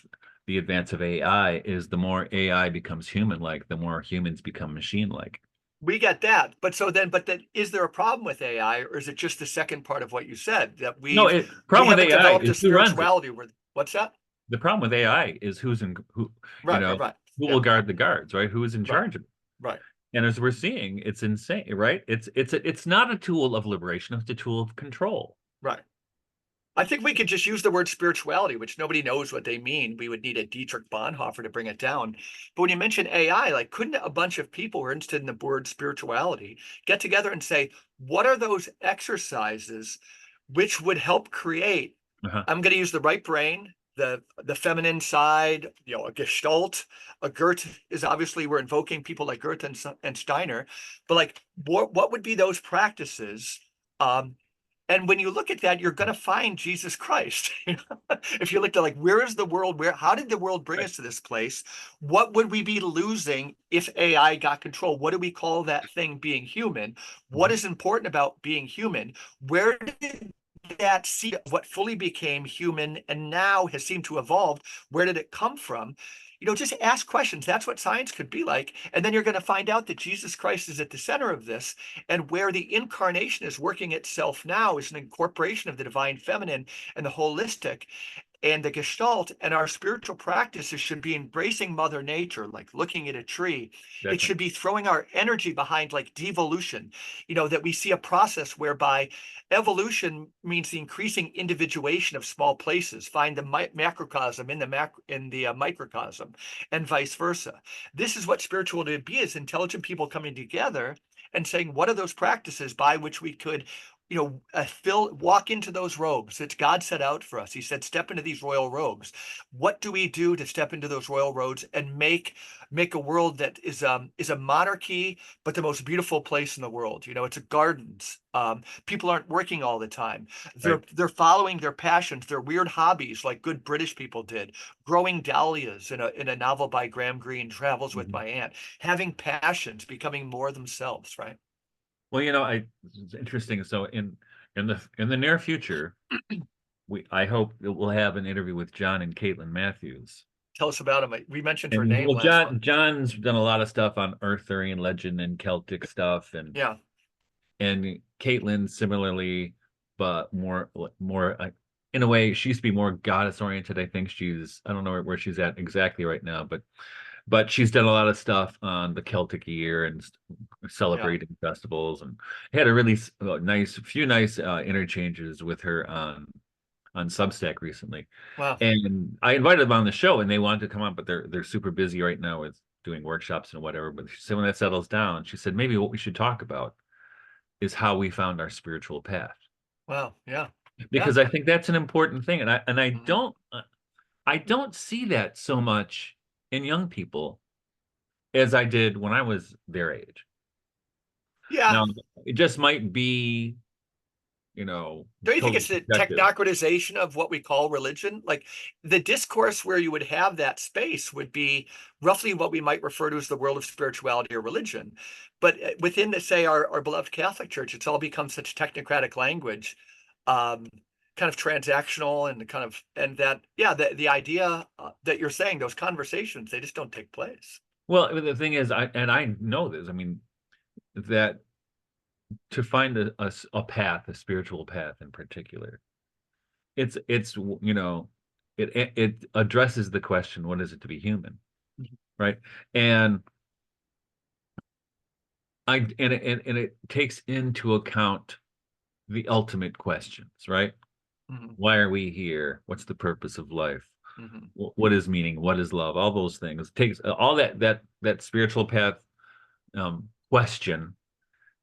B: the advance of AI is the more AI becomes human-like, the more humans become machine-like.
A: We get that. But then is there a problem with AI, or is it just the second part of what you said that
B: No,
A: we
B: problem with
A: haven't
B: AI
A: developed
B: is
A: a
B: who runs it.
A: spirituality where what's that?
B: The problem with AI is who's in who, you
A: Right, right,
B: know,
A: right.
B: who
A: Yeah,
B: will guard the guards, right? Who is in
A: right,
B: charge of it?
A: right,
B: And as we're seeing, it's insane, right? It's not a tool of liberation, it's a tool of control.
A: right. I think we could just use the word spirituality, which nobody knows what they mean. We would need a Dietrich Bonhoeffer to bring it down. But when you mention AI, like, couldn't a bunch of people who are interested in the word spirituality get together and say, what are those exercises which would help create?
B: Uh-huh.
A: I'm going to use the right brain, the feminine side, a Gestalt. A Goethe is obviously we're invoking people like Goethe and Steiner, but like, what would be those practices? Um, and when you look at that, you're going to find Jesus Christ. If you look at like, where is the world? How did the world bring
B: Right.
A: us to this place? What would we be losing if AI got control? What do we call that thing being human? What
B: Mhm.
A: is important about being human? Where did that seed of what fully became human and now has seemed to evolve, where did it come from? Just ask questions. That's what science could be like. And then you're going to find out that Jesus Christ is at the center of this. And where the incarnation is working itself now is an incorporation of the divine feminine and the holistic and the gestalt, and our spiritual practices should be embracing mother nature, like looking at a tree. It
B: Exactly.
A: should be throwing our energy behind like devolution, that we see a process whereby evolution means the increasing individuation of small places, find the macrocosm in the microcosm, and vice versa. This is what spirituality would be: is intelligent people coming together and saying, what are those practices by which we could walk into those robes that God set out for us? He said, step into these royal robes. What do we do to step into those royal robes and make a world that is a monarchy, but the most beautiful place in the world? It's a gardens. People aren't working all the time.
B: Right.
A: They're following their passions, their weird hobbies, like good British people did. Growing dahlias in a novel by Graham Greene, Travels with
B: Mhm.
A: My Aunt. Having passions, becoming more themselves, right?
B: Well, it's interesting. So in the near future, I hope that we'll have an interview with John and Caitlin Matthews.
A: Tell us about him. We mentioned her
B: And
A: name
B: well,
A: last month.
B: John's done a lot of stuff on Arthurian legend and Celtic stuff,
A: Yeah.
B: and Caitlin similarly, but more in a way she used to be more goddess oriented. I think I don't know where she's at exactly right now, but she's done a lot of stuff on the Celtic year and
A: Yeah.
B: celebrating festivals, and had a really nice interchanges with her on Substack recently.
A: Wow.
B: And I invited them on the show, and they wanted to come on, but they're super busy right now with doing workshops and whatever. But she said when that settles down, she said maybe what we should talk about is how we found our spiritual path,
A: Wow. Yeah. Yeah.
B: because I think that's an important thing, and
A: Mhm.
B: I don't see that so much in young people as I did when I was their age.
A: Yeah.
B: Now, it just might be,
A: Don't you think
B: totally
A: it's the
B: subjective.
A: technocratization of what we call religion? Like, the discourse where you would have that space would be roughly what we might refer to as the world of spirituality or religion. But within say, our beloved Catholic Church, it's all become such technocratic language, um, kind of transactional, and that, yeah, the idea that you're saying, those conversations, they just don't take place.
B: Well, the thing is, I know this. I mean, that to find a path, a spiritual path in particular, it's it addresses the question, what is it to be human? right? And and it takes into account the ultimate questions, right?
A: Hmm.
B: Why are we here? What's the purpose of life?
A: Hmm.
B: What is meaning? What is love? All those things. It takes all that spiritual path question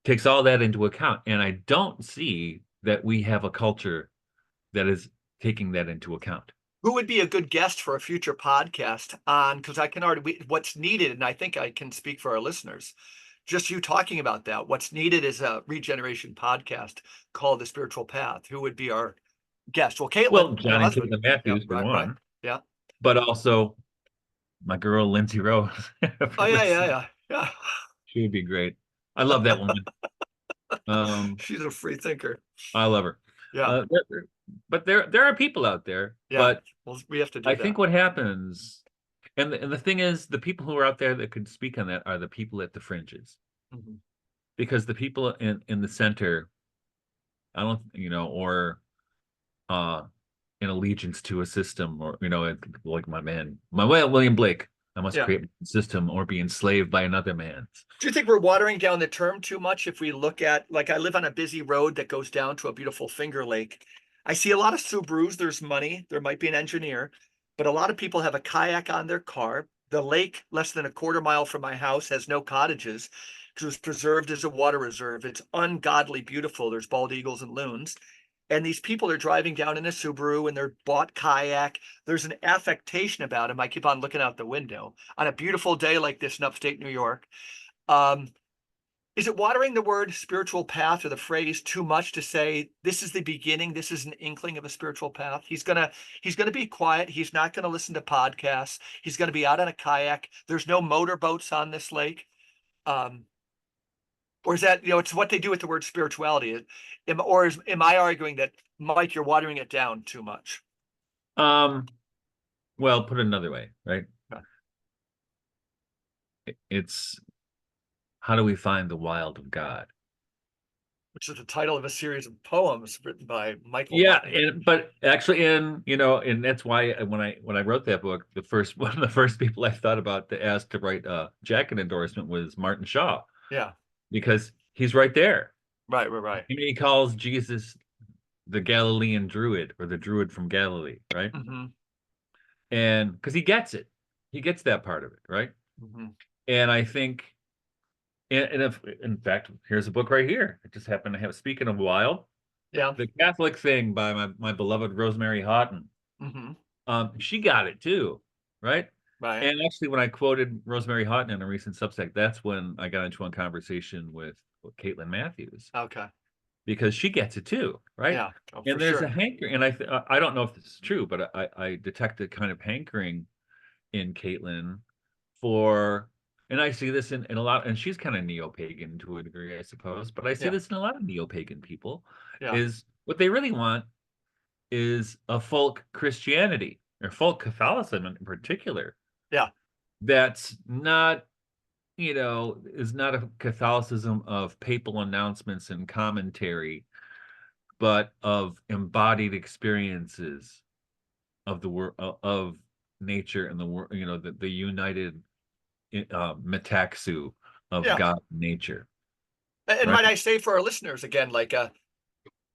B: takes all that into account. And I don't see that we have a culture that is taking that into account.
A: Who would be a good guest for a future podcast on? Because I can already, what's needed, and I think I can speak for our listeners. Just you talking about that. What's needed is a regeneration podcast called The Spiritual Path. Who would be our guest? Well,
B: Well,
A: Caitlin, my
B: John and
A: husband.
B: Caitlin
A: Yeah,
B: Matthews for
A: right, right.
B: one,
A: Yeah.
B: but also my girl Lindsay Rose. If
A: Oh,
B: you're
A: yeah, yeah,
B: listening,
A: yeah, yeah.
B: she would be great. I love that woman. Um,
A: She's a free thinker.
B: I love her.
A: Yeah,
B: But there are people out there.
A: yeah.
B: But
A: Well, we have to
B: I
A: do
B: think
A: that.
B: what happens, and the thing is, the people who are out there that could speak on that are the people at the fringes,
A: Hmm.
B: because the people in the center, I don't, or uh, in allegiance to a system, or like William Blake, I must
A: Yeah.
B: create a system or be enslaved by another man's.
A: Do you think we're watering down the term too much if we look at, like, I live on a busy road that goes down to a beautiful Finger Lake. I see a lot of Subarus. There's money. There might be an engineer, but a lot of people have a kayak on their car. The lake, less than a quarter mile from my house, has no cottages because it was preserved as a water reserve. It's ungodly beautiful. There's bald eagles and loons. And these people are driving down in a Subaru and they're bought kayak. There's an affectation about them. I keep on looking out the window on a beautiful day like this in upstate New York. Um, is it watering the word spiritual path or the phrase too much to say this is the beginning, this is an inkling of a spiritual path? He's gonna be quiet. He's not gonna listen to podcasts. He's gonna be out on a kayak. There's no motorboats on this lake. Um, or is that, it's what they do with the word spirituality? Am I arguing that, Mike, you're watering it down too much?
B: Um, well, put it another way, right?
A: Yeah.
B: It's how do we find the wild of God?
A: Which is the title of a series of poems written by Michael
B: Yeah,
A: Hutton.
B: but actually, and that's why when I wrote that book, the first one of the first people I thought about to ask to write a jacket endorsement was Martin Shaw,
A: Yeah,
B: because he's right there.
A: right, right, right.
B: He calls Jesus the Galilean druid, or the druid from Galilee, right?
A: Hmm.
B: And because he gets that part of it, right?
A: Hmm.
B: And I think, and if in fact, here's a book right here. I just happen to have. Speaking of wild,
A: Yeah.
B: The Catholic Thing by my beloved Rosemary Houghton.
A: Hmm.
B: She got it too, right?
A: Right.
B: And actually, when I quoted Rosemary Houghton in a recent Substack, that's when I got into a conversation with Caitlin Matthews,
A: Okay.
B: because she gets it too, right?
A: Yeah. Oh, for
B: And there's a
A: sure.
B: hankering, and I don't know if this is true, but I detect a kind of hankering in Caitlin for, and I see this in a lot, and she's kind of neo-pagan to a degree, I suppose, but I see
A: Yeah.
B: this in a lot of neo-pagan people,
A: Yeah.
B: is what they really want is a folk Christianity, or folk Catholicism in particular,
A: Yeah.
B: that's not, is not a Catholicism of papal announcements and commentary, but of embodied experiences of the world, of nature and the world, the united metaxu of
A: Yeah.
B: God and nature,
A: And
B: right?
A: might I say for our listeners again, like a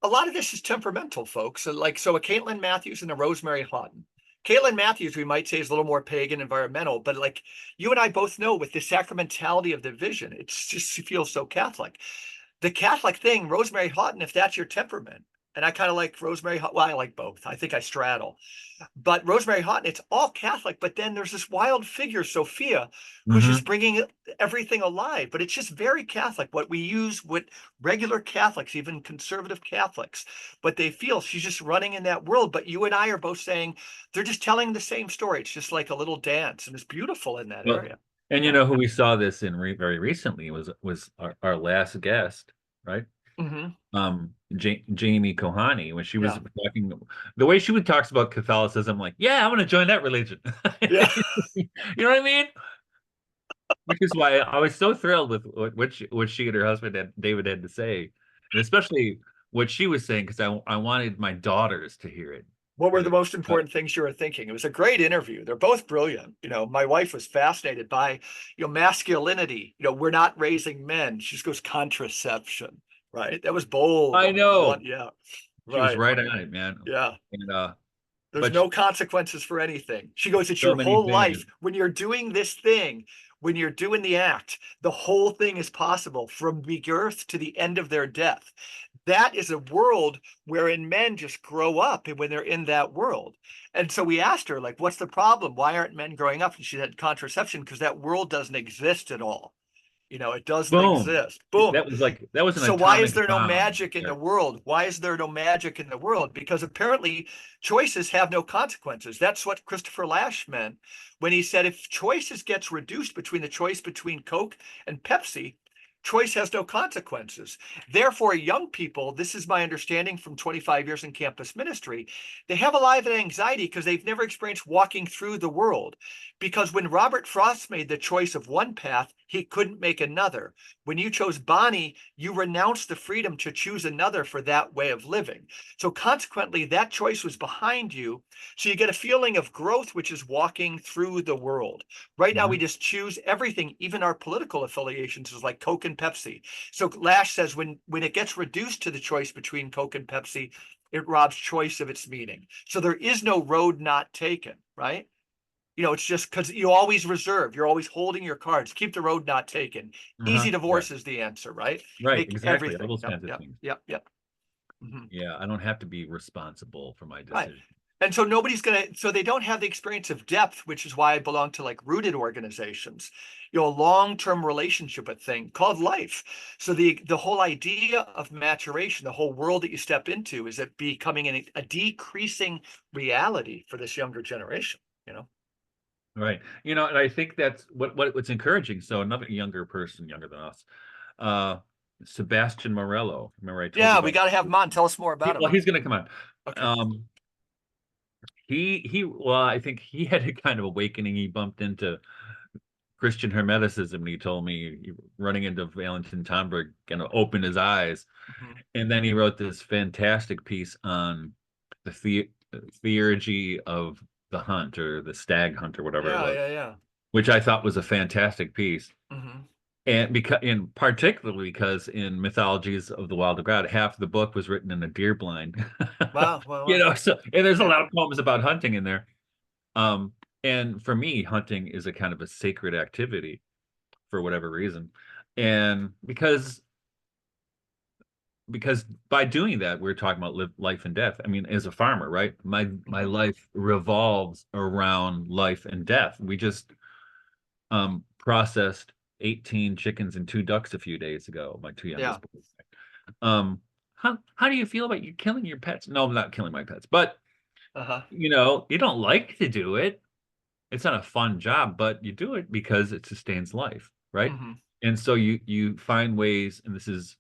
A: lot of this is temperamental, folks. So a Caitlin Matthews and a Rosemary Houghton. Caitlin Matthews, we might say, is a little more pagan, environmental, but like you and I both know, with the sacramentality of the vision, it's just she feels so Catholic. The Catholic thing, Rosemary Houghton, if that's your temperament, and I kind of like Rosemary Houghton. Well, I like both. I think I straddle. But Rosemary Houghton, it's all Catholic, but then there's this wild figure, Sophia, who's just
B: Hmm.
A: bringing everything alive. But it's just very Catholic, what we use with regular Catholics, even conservative Catholics. But they feel she's just running in that world. But you and I are both saying they're just telling the same story. It's just like a little dance, and it's beautiful in that
B: Well,
A: area.
B: and
A: Yeah.
B: who we saw this in very recently was our last guest, right?
A: Hmm.
B: Jamie Kohani, when she was
A: Yeah.
B: talking, the way she would talks about Catholicism, like, yeah, I'm going to join that religion.
A: Yeah.
B: You know what I mean? Which is why I was so thrilled with what she and her husband David had to say, and especially what she was saying, because I wanted my daughters to hear it.
A: What were the most
B: But
A: important things you were thinking? It was a great interview. They're both brilliant. My wife was fascinated by, masculinity. We're not raising men. She just goes contraception, right? That was bold
B: I
A: and
B: know
A: blunt. Yeah,
B: she was
A: right.
B: right on it, man.
A: Yeah.
B: And
A: There's
B: but
A: no consequences for anything. She goes, it's
B: so
A: your
B: many
A: whole
B: things.
A: life. When you're doing this thing, when you're doing the act, the whole thing is possible from the birth to the end of their death. That is a world wherein men just grow up and when they're in that world. And so we asked her, like, what's the problem? Why aren't men growing up? And she said contraception, because that world doesn't exist at all. It doesn't
B: Boom.
A: exist. Boom.
B: That was an
A: So why is
B: atomic
A: there no
B: bomb
A: magic in the
B: there.
A: world? Why is there no magic in the world? Because apparently choices have no consequences. That's what Christopher Lasch meant when he said if choices gets reduced between the choice between Coke and Pepsi, choice has no consequences. Therefore, young people, this is my understanding from 25 years in campus ministry, they have a lot of anxiety because they've never experienced walking through the world. Because when Robert Frost made the choice of one path, he couldn't make another. When you chose Bonnie, you renounced the freedom to choose another for that way of living. So consequently, that choice was behind you. So you get a feeling of growth, which is walking through the world. Right now, we
B: Mhm.
A: just choose everything, even our political affiliations is like Coke and Pepsi. So Lash says when it gets reduced to the choice between Coke and Pepsi, it robs choice of its meaning. So there is no road not taken, right? It's just because you always reserve, you're always holding your cards. Keep the road not taken. Easy
B: Right.
A: divorce is the answer, right?
B: Right,
A: Make
B: exactly. All
A: everything.
B: those
A: Yep,
B: kinds of
A: yep,
B: things.
A: yep, yep. Mhm.
B: Yeah, I don't have to be responsible for my
A: Right.
B: decision.
A: And so nobody's so they don't have the experience of depth, which is why I belong to like rooted organizations, a long-term relationship with thing called life. So the whole idea of maturation, the whole world that you step into is it becoming a decreasing reality for this younger generation.
B: Right. And I think that's what's encouraging. So another younger person, younger than us, uh, Sebastian Morello. Remember I told you
A: Yeah, we
B: about
A: got to have him on. Tell us more about him.
B: well, he's gonna come on.
A: Okay.
B: Um, well, I think he had a kind of awakening. He bumped into Christian Hermeticism, and he told me running into Valentin Tomberg kind of opened his eyes.
A: Mhm.
B: And then he wrote this fantastic piece on the theurgy of the hunt or the stag hunt or whatever it
A: Yeah,
B: was,
A: yeah, yeah.
B: which I thought was a fantastic piece.
A: Hmm.
B: And particularly because in mythologies of the wild crowd, half the book was written in a deer blind.
A: Wow, wow, wow.
B: So and there's a
A: Yeah.
B: lot of poems about hunting in there. Um, and for me, hunting is a kind of a sacred activity for whatever reason. And because by doing that, we're talking about life and death. I mean, as a farmer, right? My
A: Hmm.
B: life revolves around life and death. We just processed 18 chickens and 2 ducks a few days ago, my two
A: Yeah.
B: youngest boys. Um, how do you feel about you killing your pets? No, I'm not killing my pets, but
A: Uh-huh.
B: you don't like to do it. It's not a fun job, but you do it because it sustains life, right?
A: Hmm.
B: And so you find ways, and this is,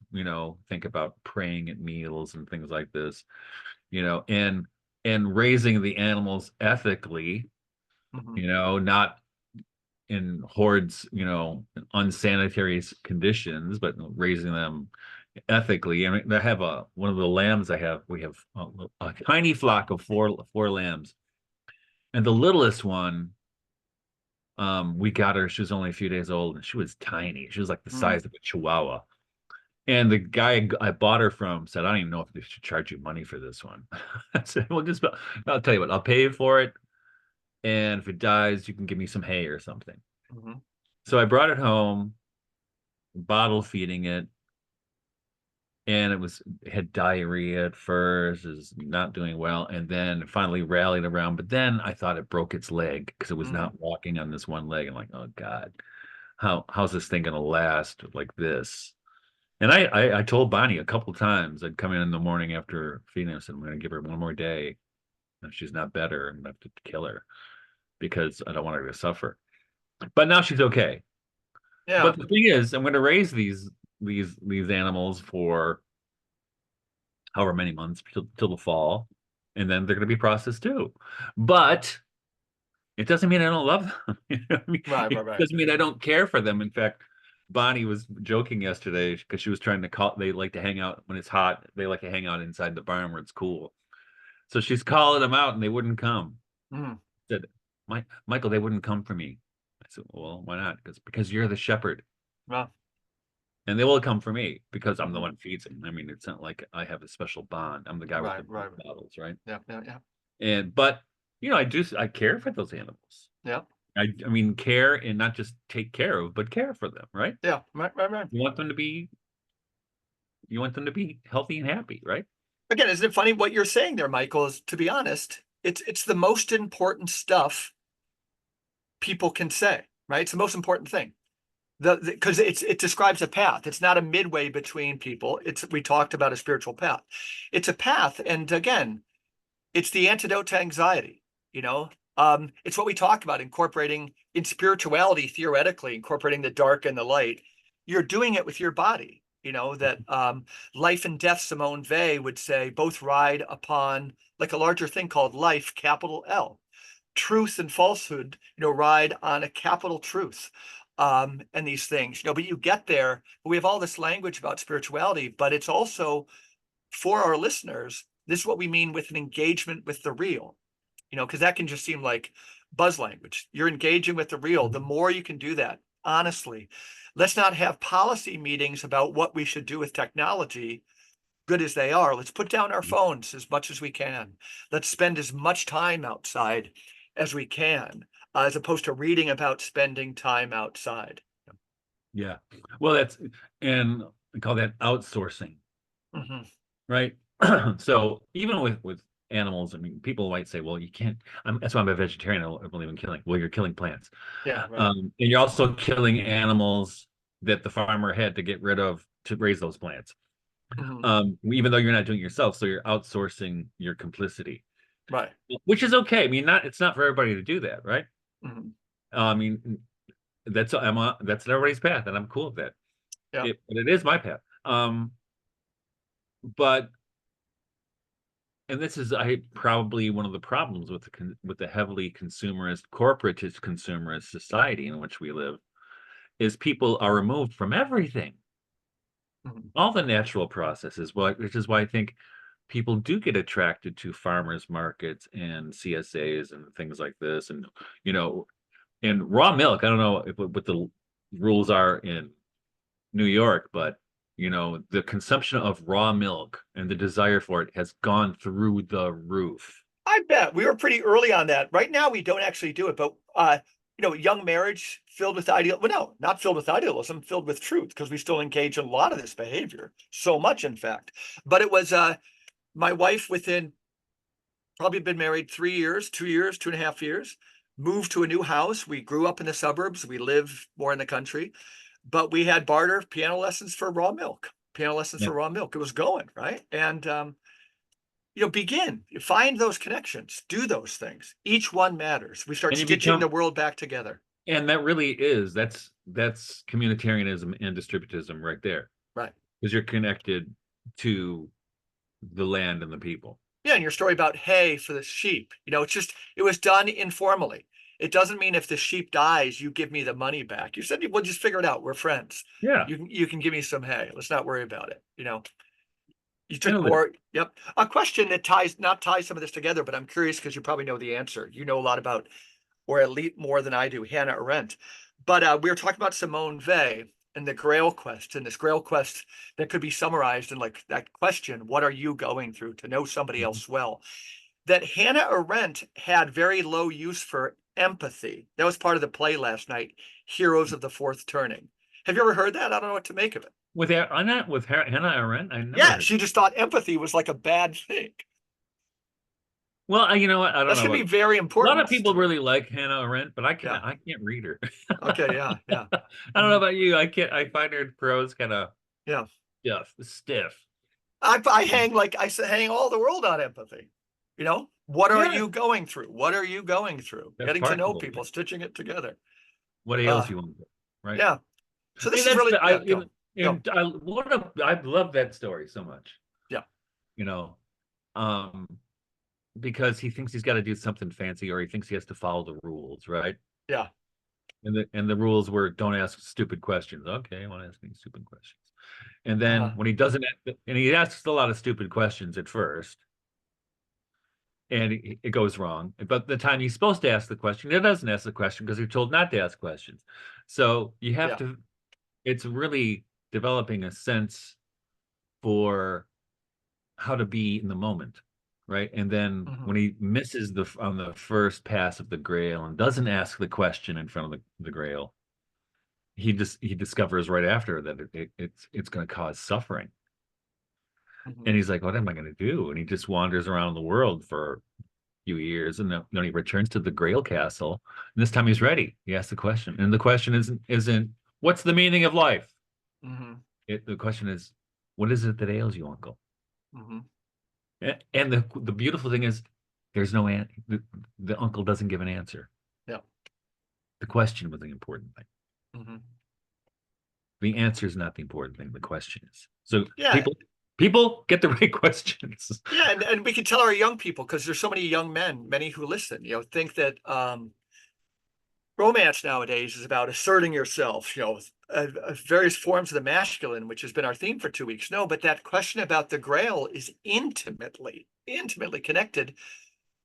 B: think about praying at meals and things like this, and raising the animals ethically,
A: Hmm.
B: not in hordes, in unsanitary conditions, but raising them ethically. I mean, I have one of the lambs we have a tiny flock of four lambs, and the littlest one, we got her, she was only a few days old, and she was tiny. She was like the
A: Mm.
B: size of a chihuahua. And the guy I bought her from said, I don't even know if they should charge you money for this one. I said, well, I'll tell you what, I'll pay you for it. And if it dies, you can give me some hay or something.
A: Hmm.
B: So I brought it home, bottle feeding it, and it had diarrhea at first, is not doing well, and then finally rallied around. But then I thought it broke its leg because it was
A: Mm.
B: not walking on this one leg. I'm like, oh God, how's this thing gonna last like this? And I told Bonnie a couple times I'd come in the morning after feeding us, and I'm going to give her one more day. If she's not better, I'm going to have to kill her because I don't want her to suffer. But now she's okay.
A: Yeah.
B: But the thing is, I'm going to raise these animals for however many months till the fall, and then they're going to be processed too. But it doesn't mean I don't love them. What I mean?
A: Right,
B: It
A: right, right.
B: doesn't mean I don't care for them. In fact, Bonnie was joking yesterday because she was trying to call. They like to hang out when it's hot. They like to hang out inside the barn where it's cool. So she's calling them out and they wouldn't come.
A: Mm,
B: Said, Michael, they wouldn't come for me. I said, well, why not? Because you're the shepherd.
A: well,
B: And they will come for me because I'm the
A: mhm.
B: one who feeds them. I mean, it's not like I have a special bond. I'm the guy with
A: Right,
B: the
A: right, right.
B: bottles, right?
A: Yeah, yeah, yeah,
B: But I care for those animals.
A: yeah,
B: I mean, care and not just take care of, but care for them, right?
A: yeah. Right, right, right.
B: You want them to be, you want them to be healthy and happy, right?
A: Again, isn't it funny what you're saying there, Michael? Is, to be honest, it's the most important stuff people can say, right? It's the most important thing. Because it describes a path. It's not a midway between people. It's we talked about a spiritual path. It's a path, and again, it's the antidote to anxiety. You know, it's what we talk about incorporating in spirituality theoretically, incorporating the dark and the light. You're doing it with your body. You know that life and death. Simone Weil would say both ride upon like a larger thing called life, capital L. Truth and falsehood, ride on a capital truth. And these things, but you get there. We have all this language about spirituality, but it's also for our listeners. This is what we mean with an engagement with the real, because that can just seem like buzz language. You're engaging with the real. The more you can do that, honestly, let's not have policy meetings about what we should do with technology, good as they are. Let's put down our phones as much as we can. Let's spend as much time outside as we can, as opposed to reading about spending time outside.
B: Yeah. Well, and we call that outsourcing,
A: Mhm.
B: right? So even with animals, I mean, people might say, well, you can't, that's why I'm a vegetarian. I believe in killing. Well, you're killing plants.
A: Yeah, right.
B: And you're also killing animals that the farmer had to get rid of to raise those plants.
A: Mhm.
B: Even though you're not doing it yourself, so you're outsourcing your complicity,
A: Right.
B: which is okay. I mean, it's not for everybody to do that, right?
A: Mhm.
B: I mean, that's everybody's path, and I'm cool with that.
A: Yeah.
B: But it is my path. But and this is probably one of the problems with the heavily consumerist, corporatist consumerist society in which we live, is people are removed from everything,
A: Mhm.
B: all the natural processes. Which is why I think people do get attracted to farmers markets and CSAs and things like this, and you know, and raw milk. I don't know what the rules are in New York, but the consumption of raw milk and the desire for it has gone through the roof.
A: I bet we were pretty early on that. Right now, we don't actually do it, but young marriage filled with ideal. Well, no, not filled with idealism, filled with truth, because we still engage in a lot of this behavior, so much, in fact. But it was my wife within probably been married 3 years, 2 years, 2.5 years, moved to a new house. We grew up in the suburbs. We live more in the country, but we had barter piano lessons for raw milk. Piano lessons
B: Yeah.
A: for raw milk. It was going right, and begin, find those connections, do those things. Each one matters. We start
B: And you
A: stitching the
B: become,
A: world back together.
B: and that really is, that's communitarianism and distributism right there,
A: Right.
B: because you're connected to the land and the people.
A: Yeah. And your story about hay for the sheep, it was done informally. It doesn't mean if the sheep dies, you give me the money back. You said, we'll just figure it out. We're friends.
B: Yeah.
A: You can give me some hay. Let's not worry about it. You
B: And
A: took
B: a little.
A: more. Yep. A question that not ties some of this together, but I'm curious because you probably know the answer. You know a lot about, or at least more than I do, Hannah Arendt. But we were talking about Simone Weil and the Grail quest, and this Grail quest that could be summarized in like that question: what are you going through to know somebody
B: Mhm.
A: else well? That Hannah Arendt had very low use for empathy. That was part of the play last night, Heroes of the Fourth Turning. Have you ever heard that? I don't know what to make of it.
B: I'm not with Hannah Arendt. I never
A: Yeah,
B: heard.
A: she just thought empathy was like a bad thing.
B: Well, you know what? I don't
A: That's
B: know
A: going to
B: what.
A: be very
B: A lot
A: important.
B: of people really like Hannah Arendt, but
A: Yeah.
B: I can't read her.
A: Okay. Yeah. Yeah.
B: I don't know
A: Mhm.
B: about you. I can't. I find her prose kind of
A: Yeah.
B: stiff.
A: I hang like I say, hang all the world on empathy. What are
B: Yeah,
A: you going through? What are you going through?
B: that's
A: Getting to
B: part
A: know
B: of it.
A: people, stitching it together.
B: What ails
A: Uh,
B: you want, right?
A: yeah. So
B: And
A: this is really, yeah. Go, go.
B: I love that story so much.
A: Yeah.
B: You know, um, because he thinks he's got to do something fancy, or he thinks he has to follow the rules, right?
A: Yeah.
B: And the rules were don't ask stupid questions. Okay, I want to ask any stupid questions. And then
A: Uh-huh.
B: when he doesn't, and he asks a lot of stupid questions at first, and it goes wrong. But the time he's supposed to ask the question, it doesn't ask the question because you're told not to ask questions. So you have
A: Yeah.
B: to, it's really developing a sense for how to be in the moment, right? And then
A: Hmm.
B: when he misses the on the first pass of the Grail and doesn't ask the question in front of the Grail, he discovers right after that it's going to cause suffering.
A: Hmm.
B: And he's like, what am I going to do? And he just wanders around the world for a few years, and then he returns to the Grail Castle. And this time he's ready. He asks the question, and the question isn't what's the meaning of life?
A: Hmm.
B: The question is, what is it that ails you, Uncle?
A: Hmm.
B: And the beautiful thing is, there's no the uncle doesn't give an answer.
A: Yeah.
B: The question was the important thing.
A: Hmm.
B: The answer is not the important thing. The question is. So
A: Yeah.
B: people get the right questions.
A: Yeah, and we can tell our young people, because there's so many young men, many who listen, think that romance nowadays is about asserting yourself, various forms of the masculine, which has been our theme for 2 weeks. No, but that question about the Grail is intimately, intimately connected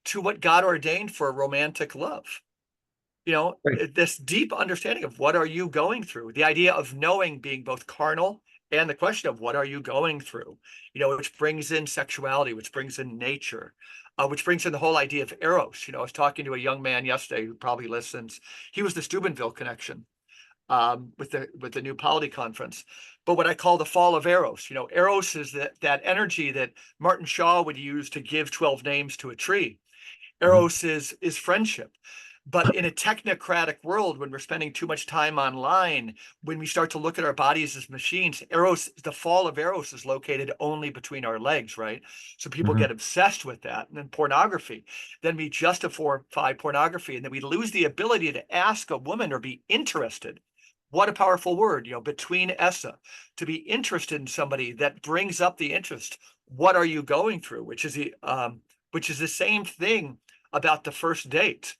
A: to what God ordained for romantic love.
B: Right.
A: This deep understanding of what are you going through, the idea of knowing being both carnal and the question of what are you going through, which brings in sexuality, which brings in nature, which brings in the whole idea of eros. I was talking to a young man yesterday who probably listens. He was the Steubenville connection, with the new polity conference. But what I call the fall of eros, eros is that energy that Martin Shaw would use to give 12 names to a tree.
B: Mhm.
A: Eros is friendship. But in a technocratic world, when we're spending too much time online, when we start to look at our bodies as machines, Eros, the fall of Eros is located only between our legs, right? So people
B: Mhm.
A: get obsessed with that. And then pornography, then we justify pornography, and then we lose the ability to ask a woman or be interested. What a powerful word, between Essa, to be interested in somebody that brings up the interest. What are you going through? Which is the same thing about the first date,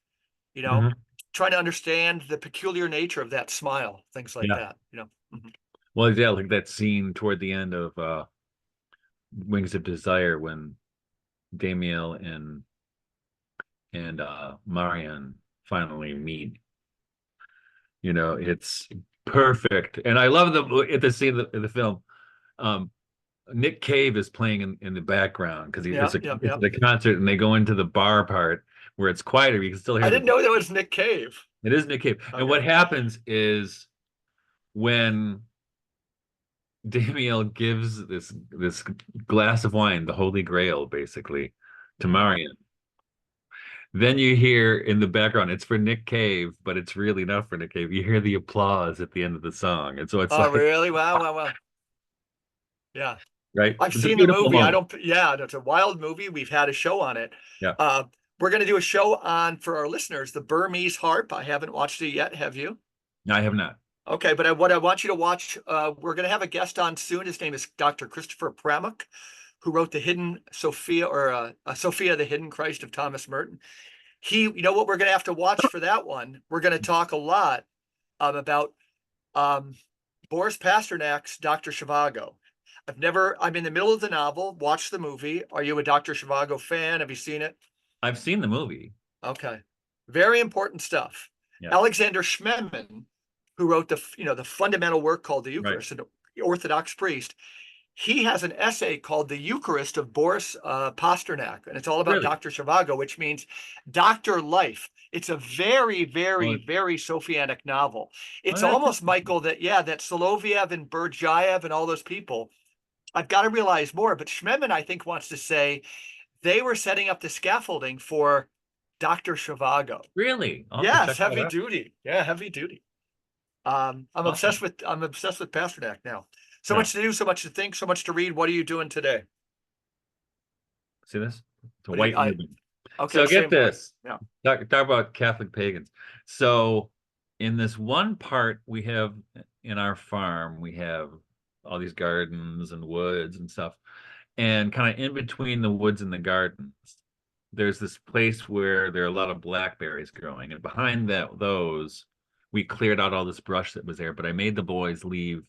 A: you know,
B: Mhm.
A: trying to understand the peculiar nature of that smile, things like
B: Yeah.
A: that. Mhm.
B: Well, yeah, like that scene toward the end of Wings of Desire when Damiel and Marion finally meet. It's perfect. And I love at the scene of the film. Um, Nick Cave is playing in the background because
A: Yeah, yeah,
B: it's
A: yeah.
B: a concert and they go into the bar part where it's quieter. You can still
A: I
B: hear the
A: didn't know that was Nick Cave.
B: it is Nick Cave. And
A: Okay.
B: what happens is when Damiel gives this glass of wine, the Holy Grail, basically, to
A: Mhm.
B: Marion. Then you hear in the background, it's for Nick Cave, but it's really not for Nick Cave. You hear the applause at the end of the song. And so it's
A: Oh,
B: like,
A: really? Wow, wow, wow. Yeah.
B: right?
A: I've
B: It's a
A: seen the
B: beautiful
A: movie. I
B: moment.
A: don't, yeah, it's a wild movie. We've had a show on it.
B: Yeah.
A: Uh, we're going to do a show on, for our listeners, the Burmese harp. I haven't watched it yet. Have you?
B: I have not.
A: Okay, but what I want you to watch, we're going to have a guest on soon. His name is Dr. Christopher Pramuk, who wrote the Hidden Sophia, or Sophia, the Hidden Christ of Thomas Merton. You know what we're going to have to watch for that one? We're going to talk a lot about um, Boris Pasternak's Dr. Zhivago. I'm in the middle of the novel, watch the movie. Are you a Dr. Zhivago fan? Have you seen it?
B: I've seen the movie.
A: Okay. Very important stuff.
B: Yeah.
A: Alexander Schmemann, who wrote the fundamental work called the
B: Right.
A: Eucharist, an Orthodox priest, he has an essay called The Eucharist of Boris Pasternak, and it's all about
B: Really?
A: Dr. Zhivago, which means Doctor Life. It's a very, very,
B: Well,
A: very Sophianic novel.
B: oh,
A: It's
B: that's
A: almost,
B: interesting.
A: Michael, that Soloviev and Berdyaev and all those people, I've got to realize more, but Schmemann, I think, wants to say they were setting up the scaffolding for Dr. Zhivago.
B: Really? I'll have to
A: Yes,
B: check that
A: heavy
B: out.
A: duty. Yeah, heavy duty.
B: Awesome.
A: I'm obsessed with Pasternak now. So
B: Yeah.
A: much to do, so much to think, so much to read. What are you doing today?
B: See this? It's a
A: What do you
B: white
A: I
B: ribbon.
A: Okay,
B: So get
A: same here.
B: this.
A: Yeah.
B: Talk about Catholic pagans. So in this one part we have in our farm, we have all these gardens and woods and stuff. And kind of in between the woods and the gardens, there's this place where there are a lot of blackberries growing. And behind those, we cleared out all this brush that was there, but I made the boys leave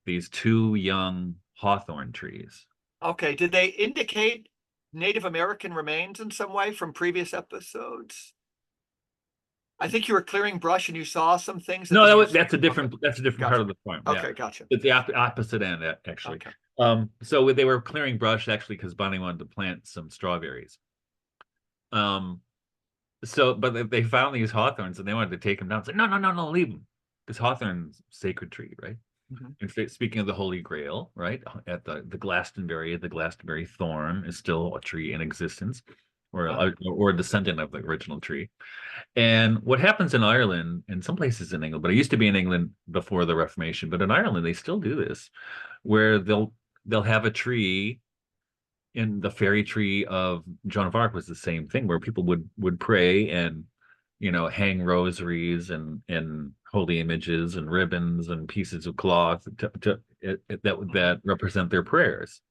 B: these two young hawthorn trees.
A: Okay. Did they indicate? Native American remains in some way from previous episodes? I think you were clearing brush and you saw some things that
B: No,
A: then you.
B: that's a
A: Okay,
B: different part
A: gotcha.
B: of the farm. Yeah,
A: Okay, gotcha.
B: it's the opposite end actually.
A: Okay.
B: So they were clearing brush actually because Bonnie wanted to plant some strawberries. Um, so but they found these hawthorns and they wanted to take them down. It's like, no, no, no, no, leave them. Because hawthorn's sacred tree, right?
A: Mhm.
B: In fact, speaking of the Holy Grail, right? At the Glastonbury thorn is still a tree in existence, or a descendant of the original tree. And what happens in Ireland, and some places in England, but it used to be in England before the Reformation, but in Ireland they still do this, where they'll have a tree. In the fairy tree of Joan of Arc was the same thing, where people would pray and hang rosaries and holy images and ribbons and pieces of cloth that represent their prayers.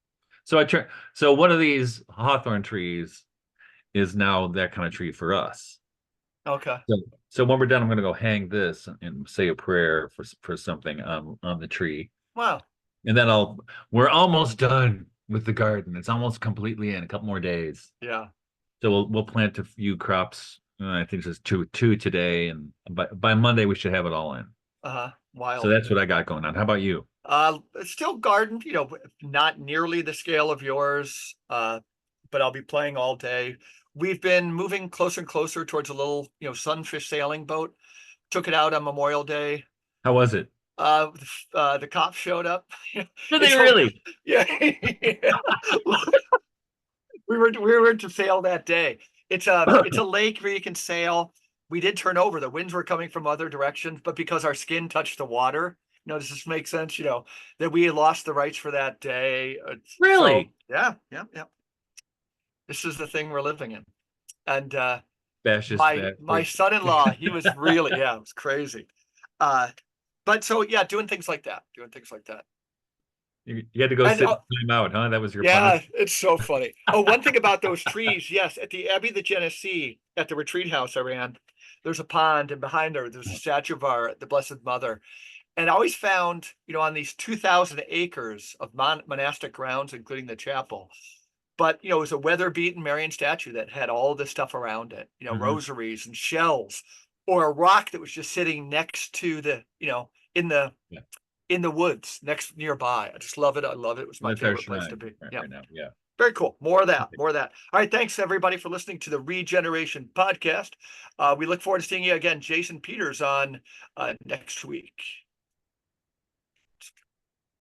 B: So one of these hawthorn trees is now that kind of tree for us.
A: Okay.
B: So when we're done, I'm going to go hang this and say a prayer for something on the tree,
A: Wow.
B: and then we're almost done with the garden. It's almost completely in a couple more days.
A: Yeah.
B: So we'll plant a few crops. I think there's two today, and by Monday we should have it all in.
A: Uh-huh.
B: So
A: Wild.
B: that's what I got going on. How about you?
A: It's still garden, not nearly the scale of yours, but I'll be playing all day. We've been moving closer and closer towards a little, sunfish sailing boat. Took it out on Memorial Day.
B: How was it?
A: The cops showed up.
B: Did they
A: It's all,
B: really?
A: yeah. We were to sail that day. It's a lake where you can sail. We did turn over. The winds were coming from other directions, but because our skin touched the water, does this make sense? That we had lost the rights for that day. So
B: Really?
A: yeah, yeah, yeah. This is the thing we're living in. And
B: Fascist
A: my
B: bastard.
A: son-in-law, he was really, yeah, it was crazy. But so yeah, doing things like that,
B: You had to go
A: and
B: sit time out, huh? That was your
A: yeah,
B: punishment.
A: it's so funny. Oh, one thing about those trees, yes, at the Abbey of the Genesee, at the retreat house I ran, there's a pond, and behind her, there's a statue of the Blessed Mother. And I always found, on these 2,000 acres of monastic grounds, including the chapel, but it was a weather-beaten Marian statue that had all this stuff around it,
B: Mhm.
A: rosaries and shells, or a rock that was just sitting next to in the
B: Yeah,
A: in the woods nearby. I just love it. I love it. It was my
B: that's our
A: favorite place to
B: shrine
A: be.
B: right,
A: Yeah.
B: right now. Yeah.
A: Very cool. More of that.
B: Okay.
A: More of that. All right. Thanks everybody for listening to the Regeneration Podcast. We look forward to seeing you again, Jason Peters, on next week.